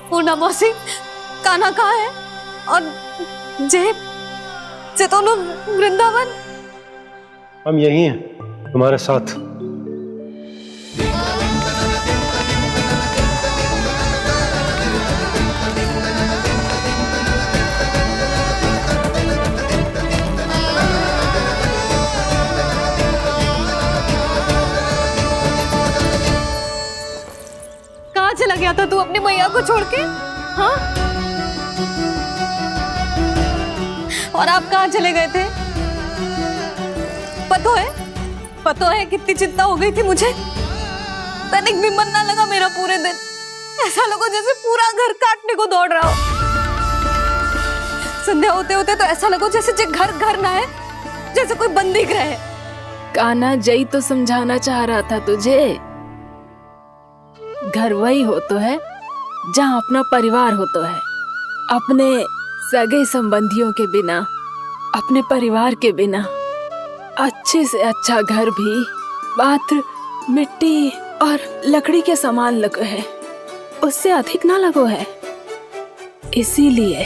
[SPEAKER 2] पूना मौसी, कान्हा कहाँ है? और जे दोनों वृंदावन?
[SPEAKER 5] हम यही हैं तुम्हारे साथ।
[SPEAKER 2] कहाँ चला गया था तू अपनी मैया को छोड़ के? हाँ? और आप कहाँ चले गए थे? पतो है कितनी चिंता हो गई थी मुझे। तनिक भी मन ना लगा मेरा पूरे दिन। ऐसा लगा जैसे पूरा घर काटने को दौड़ रहा हो। संध्या होते होते तो ऐसा लगा जैसे घर घर ना है, जैसे कोई बंदी गृह है।
[SPEAKER 8] कान्हा जई तो समझाना चाह रहा था तुझे। घर वही हो तो है जहाँ अपना परिवार हो तो है। अपने सगे संबंधियों के बिना, अपने परिवार के बिना अच्छे से अच्छा घर भी मात्र मिट्टी और लकड़ी के समान लगो है, उससे अधिक ना लगो है। इसीलिए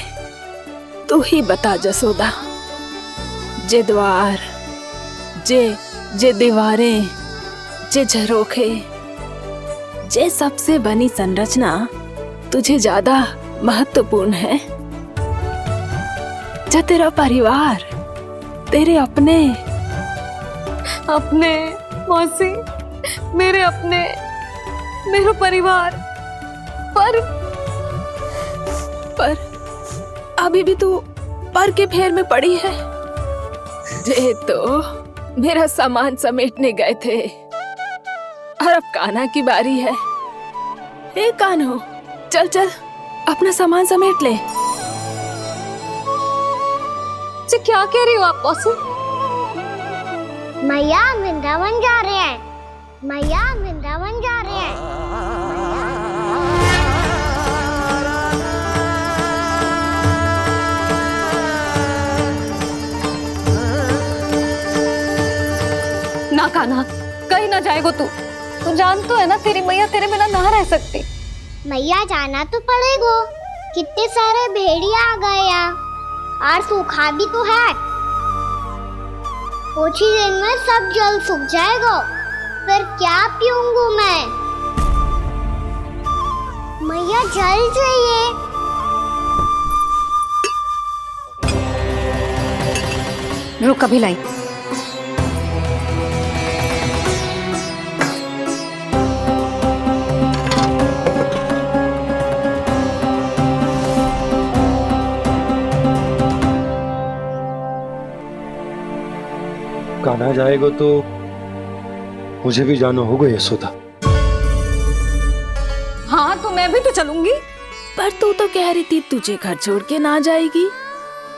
[SPEAKER 8] तू ही बता जसोदा, जे द्वार, जे दीवारें, जे झरोखे, जे सबसे बनी संरचना तुझे ज्यादा महत्वपूर्ण है? जो तेरा परिवार, तेरे अपने
[SPEAKER 2] मौसी, मेरा परिवार।
[SPEAKER 8] पर अभी भी तू पर के फेर में पड़ी है। जे तो मेरा सामान समेटने गए थे और अब कान्हा की बारी है। हे कान्हो, चल चल अपना सामान समेट ले।
[SPEAKER 2] क्या कह रही हो आप मौसी?
[SPEAKER 4] मैया वृंदावन जा रहे हैं। मैया वृंदावन जा रहे हैं।
[SPEAKER 2] ना कान्हा, कहीं ना जाएगो तू। तू जान तो है ना तेरी मैया तेरे बिना ना रह सकती।
[SPEAKER 4] मैया जाना तो पड़ेगा। कितने सारे भेड़िया आ गए यहाँ, और सूखा भी तो है। कुछ ही दिन में सब जल सूख जाएगा, फिर क्या पीऊंगी मैं? मैया जल चाहिए।
[SPEAKER 2] रुक, अभी लाई।
[SPEAKER 5] कान्हा जाएगा तो मुझे भी जाना होगा यशोदा।
[SPEAKER 2] हाँ तो मैं भी तो चलूंगी।
[SPEAKER 8] पर तू तो कह रही थी तुझे घर छोड़ के ना जाएगी।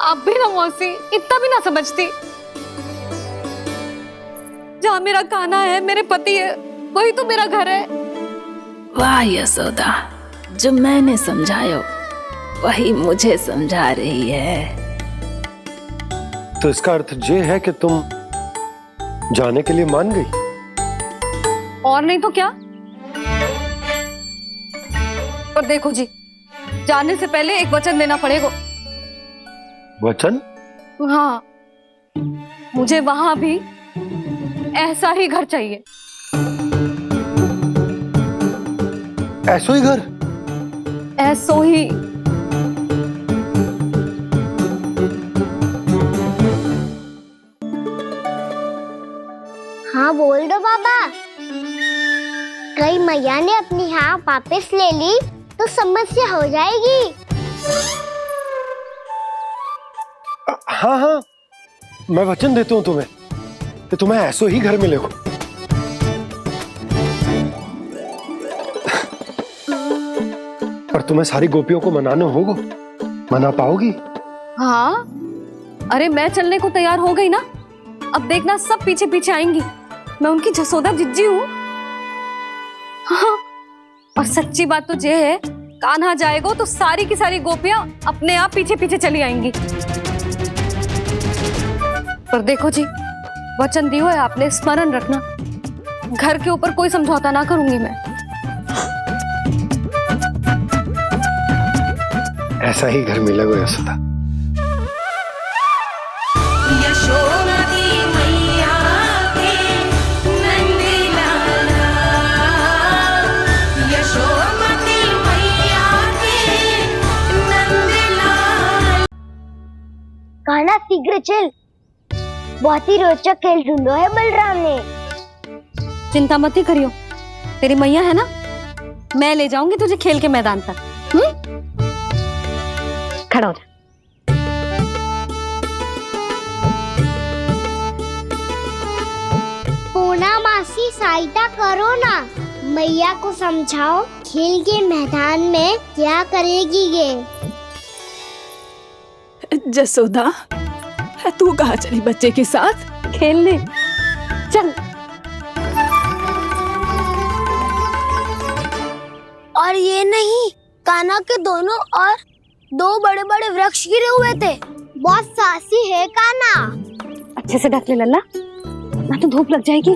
[SPEAKER 2] आप भी ना मौसी, इतना भी ना समझती। जहाँ मेरा कान्हा है, मेरे पति है, वही तो मेरा घर है।
[SPEAKER 8] वाह यशोदा, जो मैंने समझायो वही मुझे समझा रही है।
[SPEAKER 5] तो इसका अर्थ ये है कि तुम जाने के लिए मान गई?
[SPEAKER 2] और नहीं तो क्या। पर देखो जी, जाने से पहले एक वचन देना पड़ेगा।
[SPEAKER 5] वचन?
[SPEAKER 2] हाँ, मुझे वहां भी ऐसा ही घर चाहिए।
[SPEAKER 5] ऐसो ही घर?
[SPEAKER 2] ऐसो ही।
[SPEAKER 4] हाँ बोल दो बाबा। कहीं मैया ने अपनी हाँ वापस ले ली तो समस्या हो जाएगी।
[SPEAKER 5] हाँ हाँ, मैं वचन देता हूँ तुम्हें कि तुम्हें ऐसो ही घर मिलेगा। पर तुम्हें सारी गोपियों को मनाना होगा। मना पाओगी?
[SPEAKER 2] हाँ, अरे मैं चलने को तैयार हो गई ना। अब देखना सब पीछे पीछे आएंगी। मैं उनकी जसोदा जिज्जी हूँ। हाँ, और सच्ची बात तो ये है, कान्हा जाएगा तो सारी की सारी गोपियां अपने आप पीछे पीछे चली आएंगी। पर देखो जी, वचन दियो है आपने, स्मरण रखना, घर के ऊपर कोई समझौता ना करूंगी मैं।
[SPEAKER 5] ऐसा ही घर मिलेगा यशोदा।
[SPEAKER 4] कान्हा शीघ्र चल, बहुत ही रोचक खेल ढूंढो है बलराम ने।
[SPEAKER 2] चिंता मत ही करियो, तेरी मैया है ना, मैं ले जाऊंगी तुझे खेल के मैदान तक। खड़ा हो जा।
[SPEAKER 4] पूना मासी सहायता करो ना, मैया को समझाओ खेल के मैदान में क्या करेगी ये।
[SPEAKER 8] जसोदा, तू कहाँ चली बच्चे के साथ
[SPEAKER 2] खेलने? चल।
[SPEAKER 4] और ये नहीं, कान्हा के दोनों और दो बड़े बड़े वृक्ष गिरे हुए थे। बहुत साहसी है कान्हा।
[SPEAKER 2] अच्छे से ढक ले लल्ला, ना तो धूप लग जाएगी।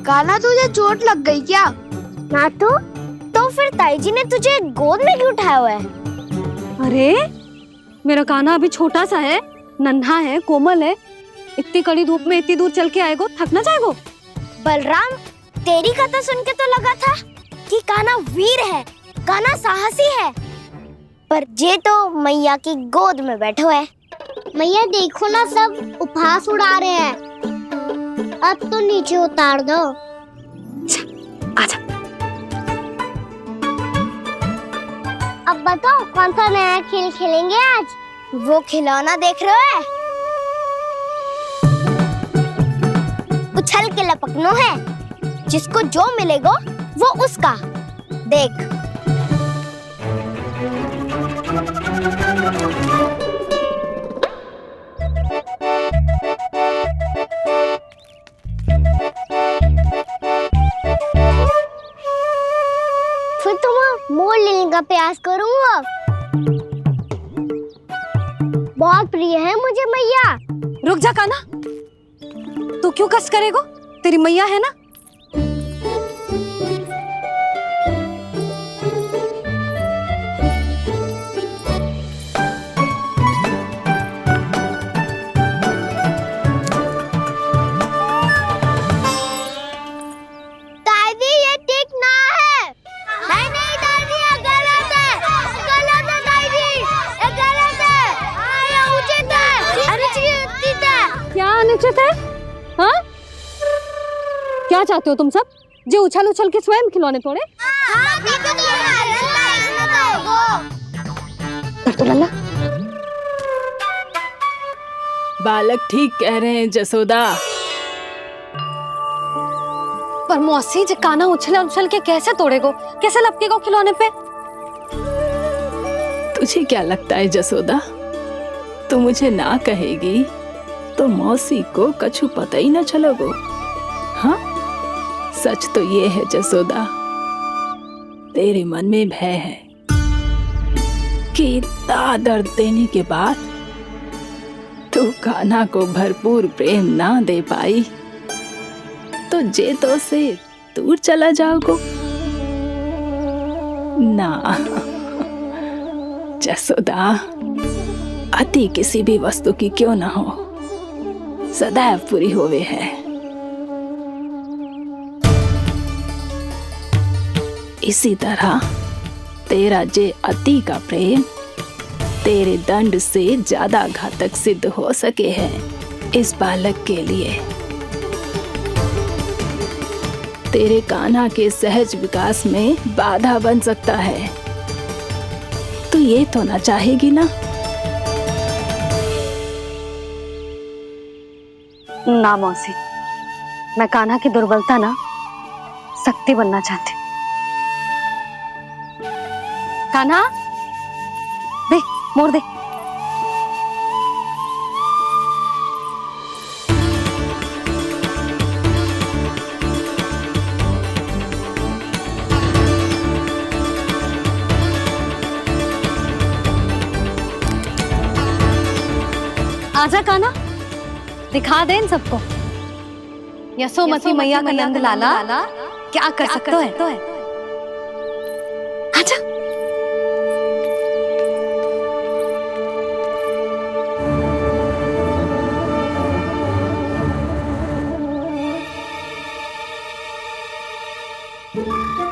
[SPEAKER 4] कान्हा तुझे चोट लग गई क्या? ना तो फिर ताई जी ने तुझे गोद में क्यों उठाया हुआ है?
[SPEAKER 2] अरे मेरा कान्हा अभी छोटा सा है, नन्हा है, कोमल है। इतनी कड़ी धूप में इतनी दूर चल के आएगो, थक ना जाएगो।
[SPEAKER 4] बलराम, तेरी कथा सुन के तो लगा था कि कान्हा वीर है, कान्हा साहसी है, पर जे तो मैया की गोद में बैठो है। मैया देखो ना, सब उपहास उड़ा रहे हैं। अब तो नीचे उतार दो।
[SPEAKER 2] आजा।
[SPEAKER 4] अब बताओ कौन सा नया खेल खेलेंगे आज? वो खिलौना देख रहे हो? उछल के लपकनो है, जिसको जो मिलेगा वो उसका। देख। फिर तुम मोड़ लेने का प्रयास करूंगा। बहुत प्रिय है मुझे मैया।
[SPEAKER 2] रुक जा कान्हा, तू क्यों कष्ट करेगो? तेरी मैया है ना।
[SPEAKER 4] दादी ये ठीक ना है। नहीं नहीं दादी, ये गलत है। गलत है दादी, ये गलत है। ये उचित है, अनुचित है।
[SPEAKER 2] क्या अनुचित है? हाँ? क्या चाहते हो तुम सब? जो उछल उछल के स्वयं खिलौने तोड़े? तो लल्ला,
[SPEAKER 8] बालक ठीक कह रहे हैं जसोदा।
[SPEAKER 2] पर मौसी, जे कान्हा उछल उछल के कैसे तोड़ेगो, कैसे लपकेगो खिलौने पे?
[SPEAKER 8] तुझे क्या लगता है जसोदा, तू मुझे ना कहेगी तो मौसी को कछु पता ही ना चलोगो। हाँ, सच तो ये है जसोदा, तेरे मन में भय है कि इतना दर्द देने के बाद तू कान्हा को भरपूर प्रेम ना दे पाई तो जेतो से दूर चला जाओगो ना। जसोदा, अति किसी भी वस्तु की क्यों ना हो, सदैव पूरी होवे है। इसी तरह तेरा जे अति का प्रेम तेरे दंड से ज्यादा घातक सिद्ध हो सके है इस बालक के लिए। तेरे कान्हा के सहज विकास में बाधा बन सकता है। तो ये तो ना चाहेगी ना?
[SPEAKER 2] ना मौसी, मैं कान्हा की दुर्बलता ना शक्ति बनना चाहती। कान्हा दे, मोड़ दे। आजा कान्हा, दिखा दे इन सबको यशोमती मैया का नंद लाला क्या कर सकता है। आजा।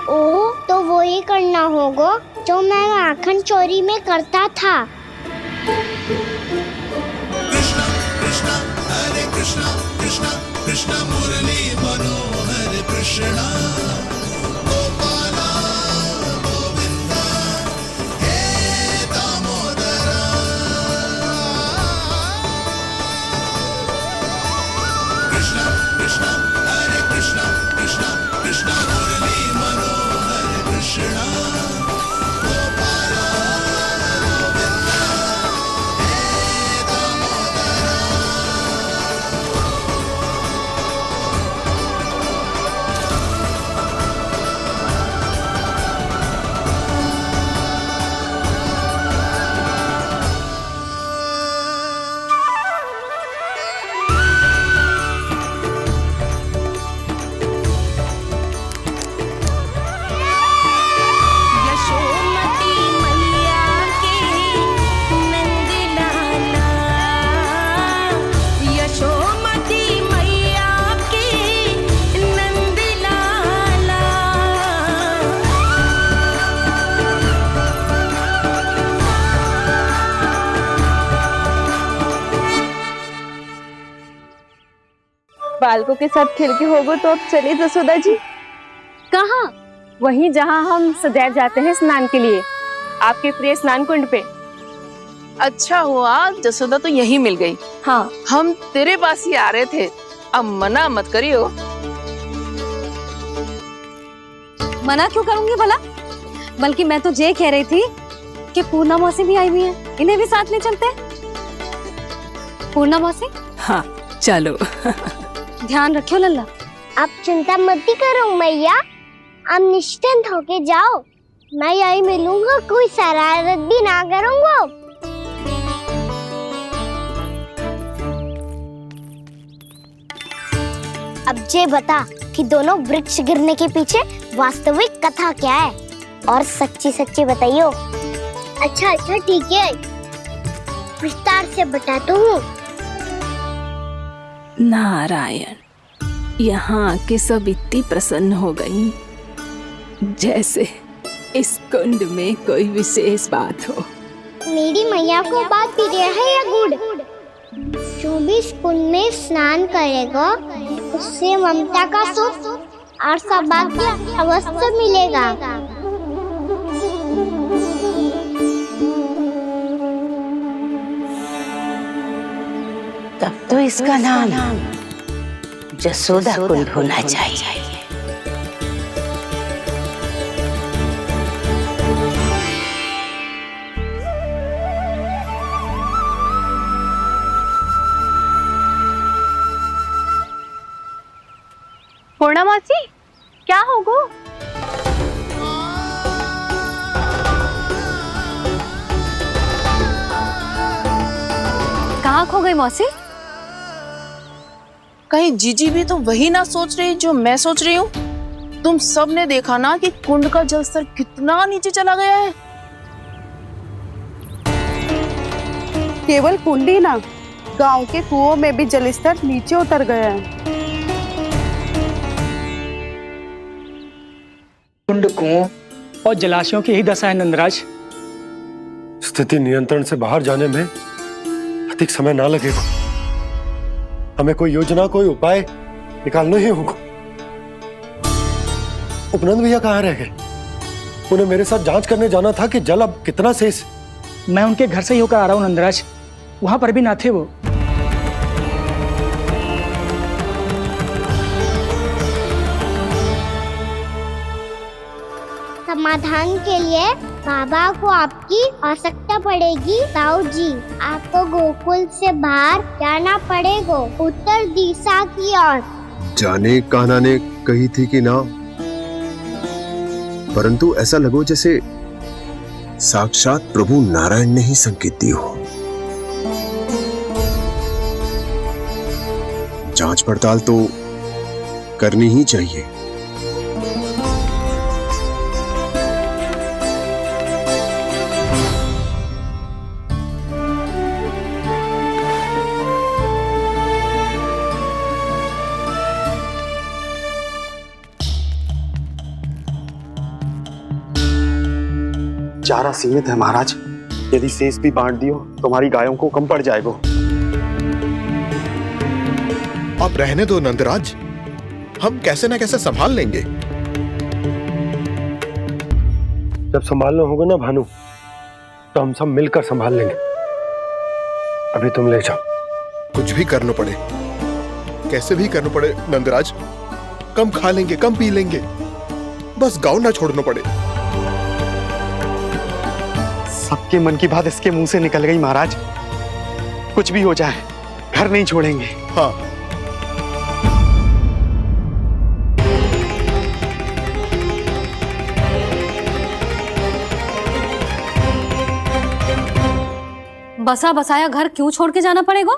[SPEAKER 4] ओ तो वो ही करना होगा जो मैं माखन चोरी में करता था।
[SPEAKER 16] कृष्ण मुरली मनोहर कृष्ण गोपाला गोविंदा हे दामोदरा। कृष्ण कृष्ण हरे कृष्ण कृष्ण कृष्ण मुरली मनोहर कृष्ण गोपाला गोविंदा हे दामोदरा।
[SPEAKER 1] बालकों के साथ खेल के होगो तो अब चले जसोदा जी।
[SPEAKER 2] कहाँ?
[SPEAKER 1] वहीं जहाँ हम सदैव जाते हैं स्नान के लिए, आपके प्रिय स्नान कुंड पे। अच्छा हुआ जसोदा तो यहीं मिल गई। हाँ, हम तेरे पास ही आ रहे थे, अब मना मत करियो।
[SPEAKER 2] मना क्यों करूंगी भला? बल्कि मैं तो ये कह रही थी कि पूर्णा मौसी भी आई हुई है, इन्हें भी साथ ले चलते हैं। पूर्णा मौसी?
[SPEAKER 8] हाँ चलो।
[SPEAKER 2] ध्यान रखियो लल्ला।
[SPEAKER 4] आप चिंता मत करो मैया, आप निश्चिंत होके जाओ, मैं यही मिलूंगा, कोई शरारत भी ना करूंगा। अब ये बता कि दोनों वृक्ष गिरने के पीछे वास्तविक कथा क्या है, और सच्ची सच्ची बताइयो। अच्छा ठीक है, विस्तार से बताता हूँ।
[SPEAKER 8] नारायण, यहाँ के सब इतनी प्रसन्न हो गई जैसे इस कुंड में कोई विशेष बात हो।
[SPEAKER 4] मेरी मैया को बात प्रिय है या गुड़? जो भी इस कुंड में स्नान करेगा उससे ममता का सुख और सौभाग्य अवश्य मिलेगा।
[SPEAKER 17] तब तो इसका नाम जसोदा कुंड होना चाहिए।
[SPEAKER 1] पूर्णा मौसी, क्या होगो?
[SPEAKER 2] कहाँ खो गई मौसी?
[SPEAKER 1] कहीं जीजी भी तो वही ना सोच रही जो मैं सोच रही हूँ। तुम सब ने देखा ना कि कुंड का जलस्तर कितना नीचे चला गया है।
[SPEAKER 9] केवल कुंड ही ना, गांव के कुओं में भी जलस्तर नीचे उतर गया है।
[SPEAKER 18] कुंड कुओं
[SPEAKER 15] और जलाशयों की यही दशा है नंदराज।
[SPEAKER 5] स्थिति नियंत्रण से बाहर जाने में अधिक समय ना लगेगा। हमें कोई योजना, कोई उपाय निकालना ही होगा। उपनंद भैया कहाँ रह गए? उन्हें मेरे साथ जांच करने जाना था कि जल अब कितना शेष।
[SPEAKER 15] मैं उनके घर से ही होकर आ रहा हूँ नंदराज, वहां पर भी ना थे वो।
[SPEAKER 4] समाधान के लिए बाबा को आपकी आवश्यकता पड़ेगी। ताऊ जी, आपको गोकुल से बाहर जाना पड़ेगा, उत्तर दिशा की ओर।
[SPEAKER 13] जाने कान्हा ने कही थी कि ना, परंतु ऐसा लगो जैसे साक्षात प्रभु नारायण ने ही संकेत दी हो। जांच पड़ताल तो करनी ही चाहिए।
[SPEAKER 11] चारा सीमित है महाराज, यदि शेष भी बांट दियो तो हमारी गायों को कम पड़ जाएगा।
[SPEAKER 12] आप रहने दो नंदराज, हम कैसे ना कैसे संभाल लेंगे।
[SPEAKER 5] जब संभालना होगा ना भानु, तो हम सब मिलकर संभाल लेंगे। अभी तुम ले जाओ।
[SPEAKER 12] कुछ भी करना पड़े, कैसे भी करना पड़े नंदराज, कम खा लेंगे, कम पी लेंगे, बस गांव ना छोड़ना पड़े।
[SPEAKER 11] सबके मन की बात इसके मुंह से निकल गई महाराज। कुछ भी हो जाए घर नहीं छोड़ेंगे।
[SPEAKER 12] हाँ,
[SPEAKER 2] बसा बसाया घर क्यों छोड़ के जाना पड़ेगा?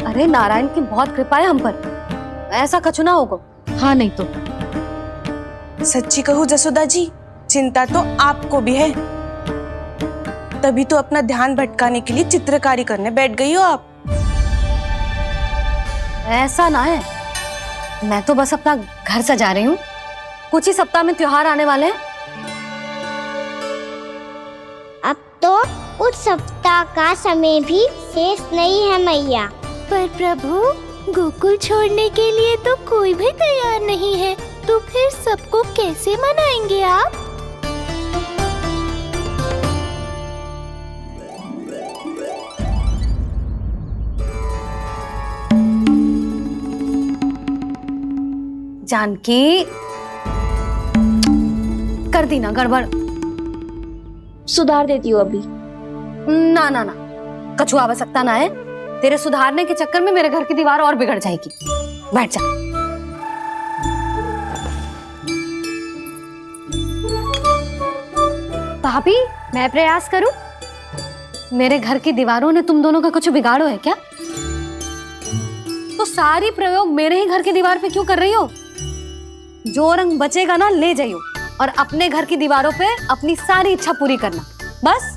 [SPEAKER 2] अरे नारायण की बहुत कृपा है हम पर, ऐसा कछु ना होगा। हाँ नहीं तो
[SPEAKER 1] सच्ची कहूँ जसोदा जी, चिंता तो आपको भी है, तभी तो अपना ध्यान भटकाने के लिए चित्रकारी करने बैठ गई हो आप।
[SPEAKER 2] ऐसा ना है, मैं तो बस अपना घर सजा रही हूँ। कुछ ही सप्ताह में त्योहार आने वाले हैं।
[SPEAKER 4] अब तो उस सप्ताह का समय भी शेष नहीं है मैया।
[SPEAKER 3] पर प्रभु, गोकुल छोड़ने के लिए तो कोई भी तैयार नहीं है, तो फिर सबको कैसे मनाएंगे आप?
[SPEAKER 2] जानकी, कर दी ना गड़बड़।
[SPEAKER 4] सुधार देती हूँ अभी।
[SPEAKER 2] ना ना ना, कछु आवश्यकता ना है। तेरे सुधारने के चक्कर में मेरे घर की दीवार और बिगड़ जाएगी। बैठ जा।
[SPEAKER 3] भाभी, मैं प्रयास करूं?
[SPEAKER 2] मेरे घर की दीवारों ने तुम दोनों का कुछ बिगाड़ो है क्या? तो सारी प्रयोग मेरे ही घर की दीवार पे क्यों कर रही हो? जो रंग बचेगा ना ले जाइयो, और अपने घर की दीवारों पे अपनी सारी इच्छा पूरी करना, बस।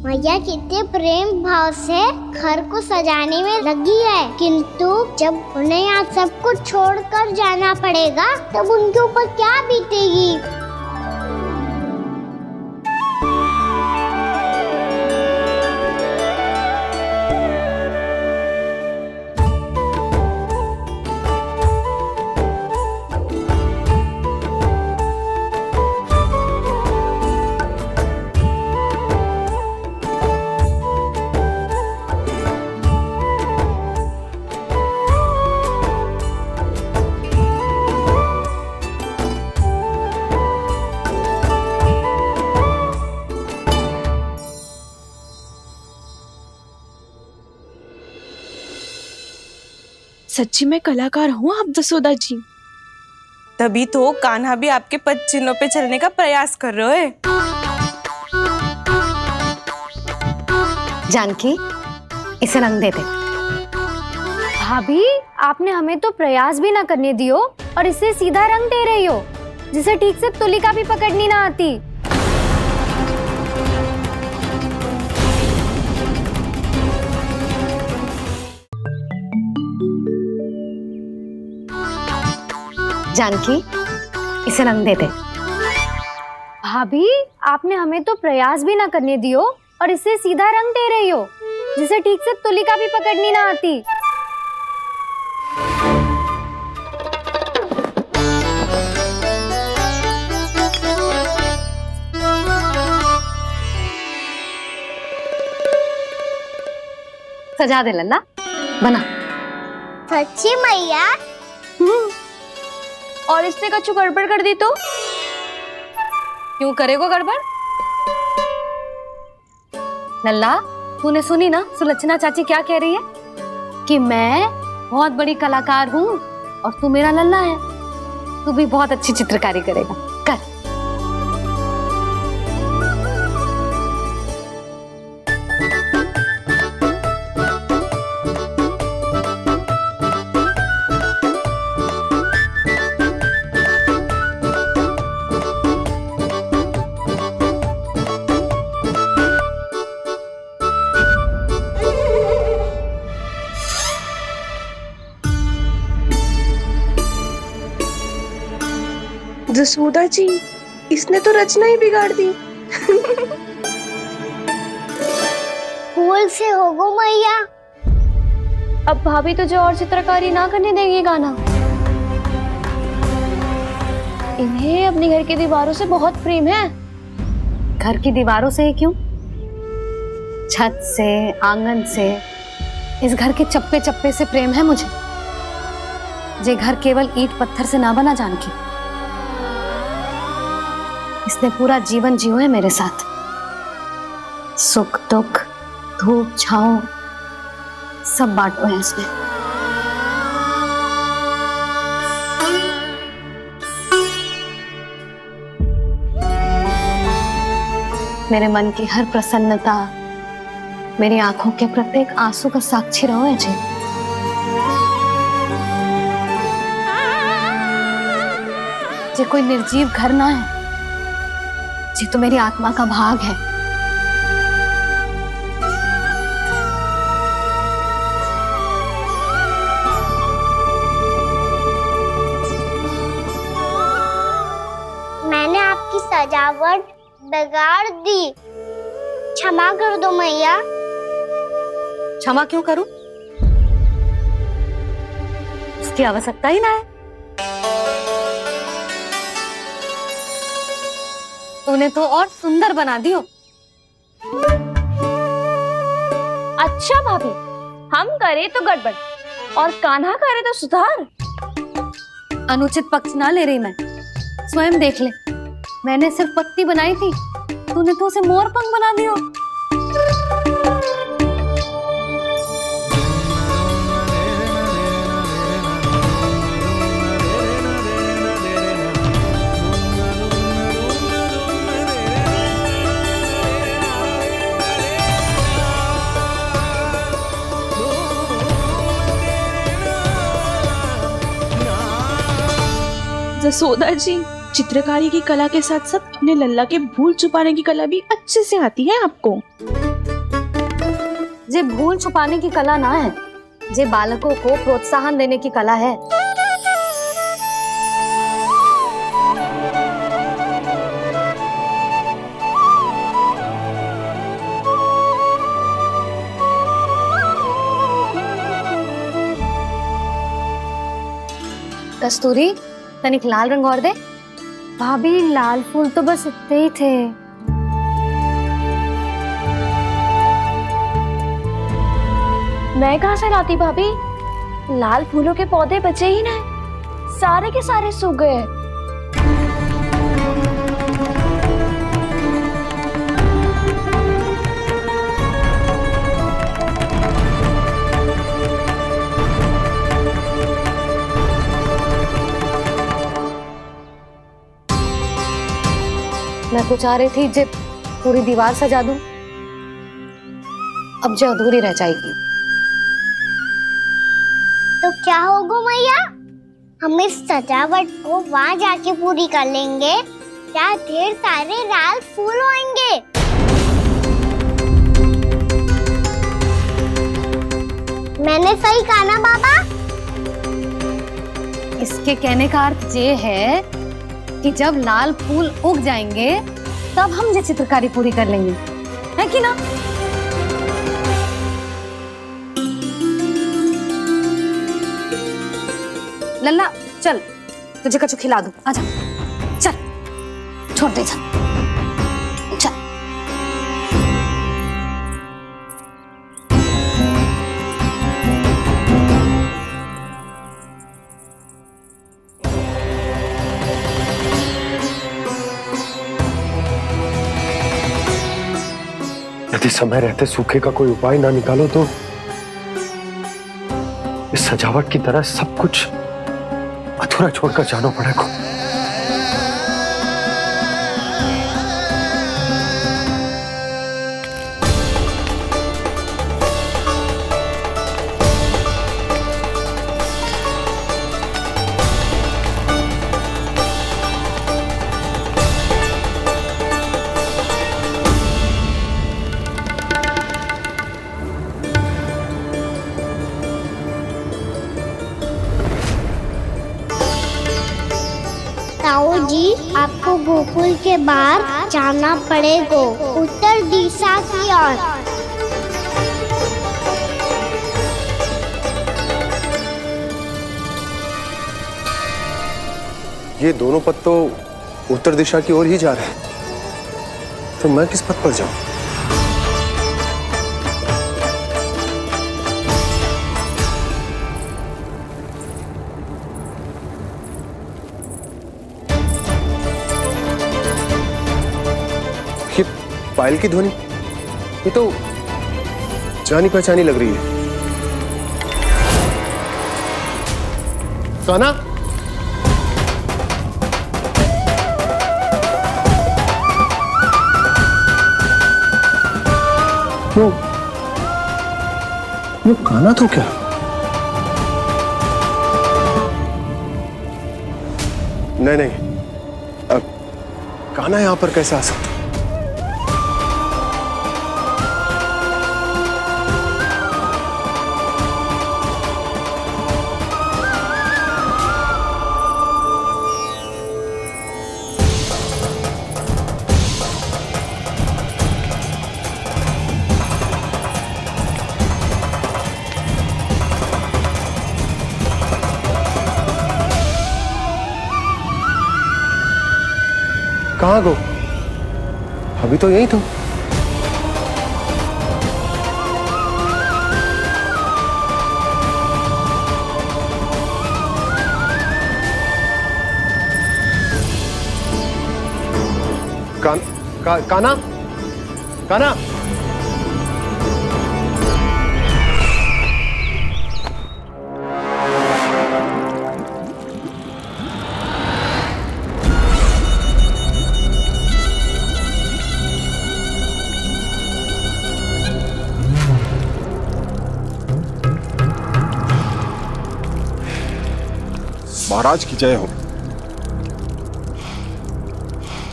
[SPEAKER 4] मैया कितने प्रेम भाव से घर को सजाने में लगी है, किंतु जब उन्हें यहाँ सब कुछ छोड़कर जाना पड़ेगा तब उनके ऊपर क्या बीतेगी।
[SPEAKER 1] सच्ची में कलाकार हूँ आप जसोदा जी, तभी तो कान्हा भी आपके पद चिन्हों पे चलने का प्रयास कर रहे हैं।
[SPEAKER 2] जानकी, इसे रंग देते।
[SPEAKER 3] भाभी, आपने हमें तो प्रयास भी ना करने दियो और इसे सीधा रंग दे रही हो, जिसे ठीक से तुलिका भी पकड़नी ना आती।
[SPEAKER 2] जानकी, इसे रंग दे दे।
[SPEAKER 3] भाभी, आपने हमें तो प्रयास भी ना करने दियो और इसे सीधा रंग दे रही हो, जिसे ठीक से तुलिका भी पकड़नी ना आती।
[SPEAKER 2] सजा दे लल्ला, बना।
[SPEAKER 4] सच्ची मैया?
[SPEAKER 1] और इसने कछु गड़बड़ कर दी तो?
[SPEAKER 2] क्यों करेगो गड़बड़? लल्ला, तूने सुनी ना सुलक्षणा चाची क्या कह रही है? कि मैं बहुत बड़ी कलाकार हूँ और तू मेरा लल्ला है, तू भी बहुत अच्छी चित्रकारी करेगा, कर।
[SPEAKER 1] जसोदा जी, इसने तो रचना ही बिगाड़ दी।
[SPEAKER 4] फूल से होगो मैया।
[SPEAKER 3] अब भाभी तुझे और चित्रकारी ना करने देंगी गाना। इन्हें अपने घर की दीवारों से बहुत प्रेम है।
[SPEAKER 2] घर की दीवारों से ही क्यों, छत से, आंगन से, इस घर के चप्पे चप्पे से प्रेम है मुझे। ये घर केवल ईंट पत्थर से ना बना जानकी, इसने पूरा जीवन जियो है मेरे साथ। सुख दुख, धूप छांव सब बांटो है इसमें। मेरे मन की हर प्रसन्नता, मेरी आंखों के प्रत्येक आंसू का साक्षी रहो है जी। ये कोई निर्जीव घर ना है, ये तो मेरी आत्मा का भाग है।
[SPEAKER 4] मैंने आपकी सजावट बिगाड़ दी, क्षमा कर दो मैया।
[SPEAKER 2] क्षमा क्यों करूं? उसकी आवश्यकता ही ना है। तूने तो और सुंदर बना दियो।
[SPEAKER 3] अच्छा भाभी, हम करे तो गड़बड़ और कान्हा करे तो सुधार।
[SPEAKER 2] अनुचित पक्ष ना ले रही मैं, स्वयं देख ले। मैंने सिर्फ पत्ती बनाई थी, तूने तो उसे मोर पंख बना दियो।
[SPEAKER 1] जसोदा जी, चित्रकारी की कला के साथ साथ अपने लल्ला के भूल छुपाने की कला भी अच्छे से आती है आपको।
[SPEAKER 2] ये भूल छुपाने की कला ना है, ये बालकों को प्रोत्साहन देने की कला है। कस्तूरी, तनिक लाल रंग और दे।
[SPEAKER 3] भाभी, लाल फूल तो बस इतने ही थे। मैं कहाँ से लाती भाभी? लाल फूलों के पौधे बचे ही नहीं, सारे के सारे सूख गए।
[SPEAKER 2] मैं तो चाह रही थी जे पूरी दीवार सजा दूं, अब जो अधूरी रह जाएगी।
[SPEAKER 4] तो क्या होगा मैया? हम इस सजावट को वहाँ जाके पूरी कर लेंगे, क्या ढेर सारे लाल फूल होंगे। मैंने सही कहा ना बाबा?
[SPEAKER 2] इसके कहने का अर्थ ये है कि जब लाल फूल उग जाएंगे तब हम ये चित्रकारी पूरी कर लेंगे, है कि ना? लल्ला चल, तुझे कछु खिला दूं, आजा चल, छोड़ दे चल।
[SPEAKER 5] यदि समय रहते सूखे का कोई उपाय ना निकालो तो इस सजावट की तरह सब कुछ अधूरा छोड़कर जाना पड़ेगा।
[SPEAKER 4] ताऊ जी, आपको गोकुल के बाहर जाना पड़ेगा, उत्तर दिशा की ओर।
[SPEAKER 13] ये दोनों पथ तो उत्तर दिशा की ओर ही जा रहे हैं, तो मैं किस पथ पर जाऊं? ये पायल की ध्वनि, ये तो जानी पहचानी लग रही है। कान्हा, वो कान्हा तो क्या? नहीं नहीं, अब कान्हा यहां पर कैसे आ सकता? कहाँ गो? अभी तो यही तो। कान्हा, कान्हा,
[SPEAKER 6] महाराज की जय हो।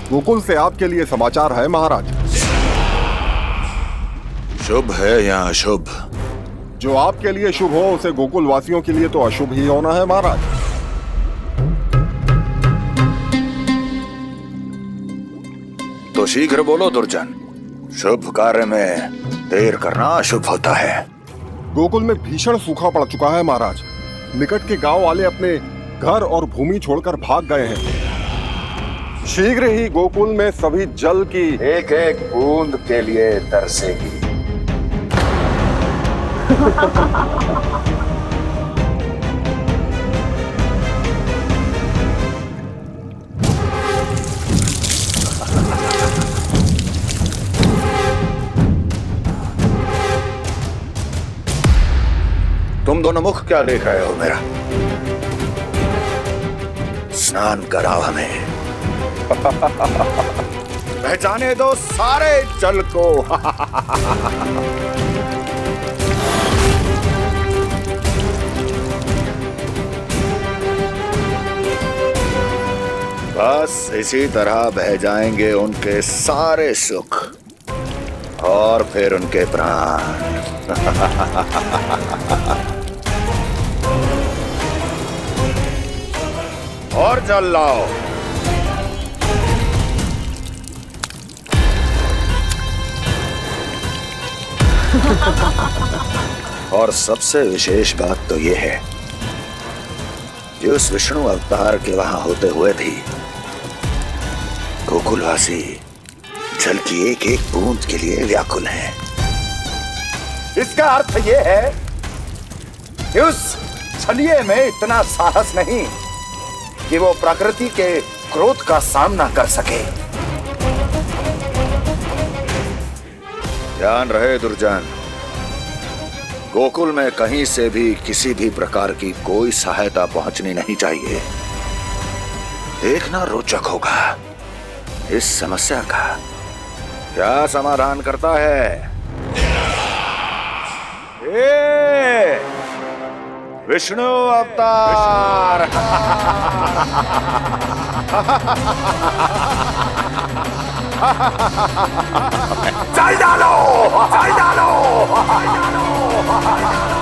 [SPEAKER 6] गोकुल से आपके लिए समाचार है महाराज।
[SPEAKER 7] शुभ है या अशुभ?
[SPEAKER 6] जो आपके लिए शुभ हो उसे गोकुल वासियों के लिए तो अशुभ ही होना है महाराज।
[SPEAKER 7] तो शीघ्र बोलो दुर्जन, शुभ कार्य में देर करना अशुभ होता है।
[SPEAKER 6] गोकुल में भीषण सूखा पड़ चुका है महाराज। निकट के गांव वाले अपने घर और भूमि छोड़कर भाग गए हैं। शीघ्र ही गोकुल में सभी जल की
[SPEAKER 7] एक एक बूंद के लिए तरसेगी। तुम दोनों मुख क्या देख रहे हो मेरा? स्नान कराओ हमें। पहचाने दो सारे जल को। बस इसी तरह बह जाएंगे उनके सारे सुख और फिर उनके प्राण। और जल लाओ। और सबसे विशेष बात तो यह है कि उस विष्णु अवतार के वहां होते हुए भी गोकुलवासी जल की एक एक बूंद के लिए व्याकुल हैं। इसका अर्थ यह है कि उस छलिए में इतना साहस नहीं कि वो प्रकृति के क्रोध का सामना कर सके। ध्यान रहे दुर्जन, गोकुल में कहीं से भी किसी भी प्रकार की कोई सहायता पहुंचनी नहीं चाहिए। देखना रोचक होगा इस समस्या का क्या समाधान करता है। ए, विष्णु अवतार। चल डालो, चल डालो, चल डालो।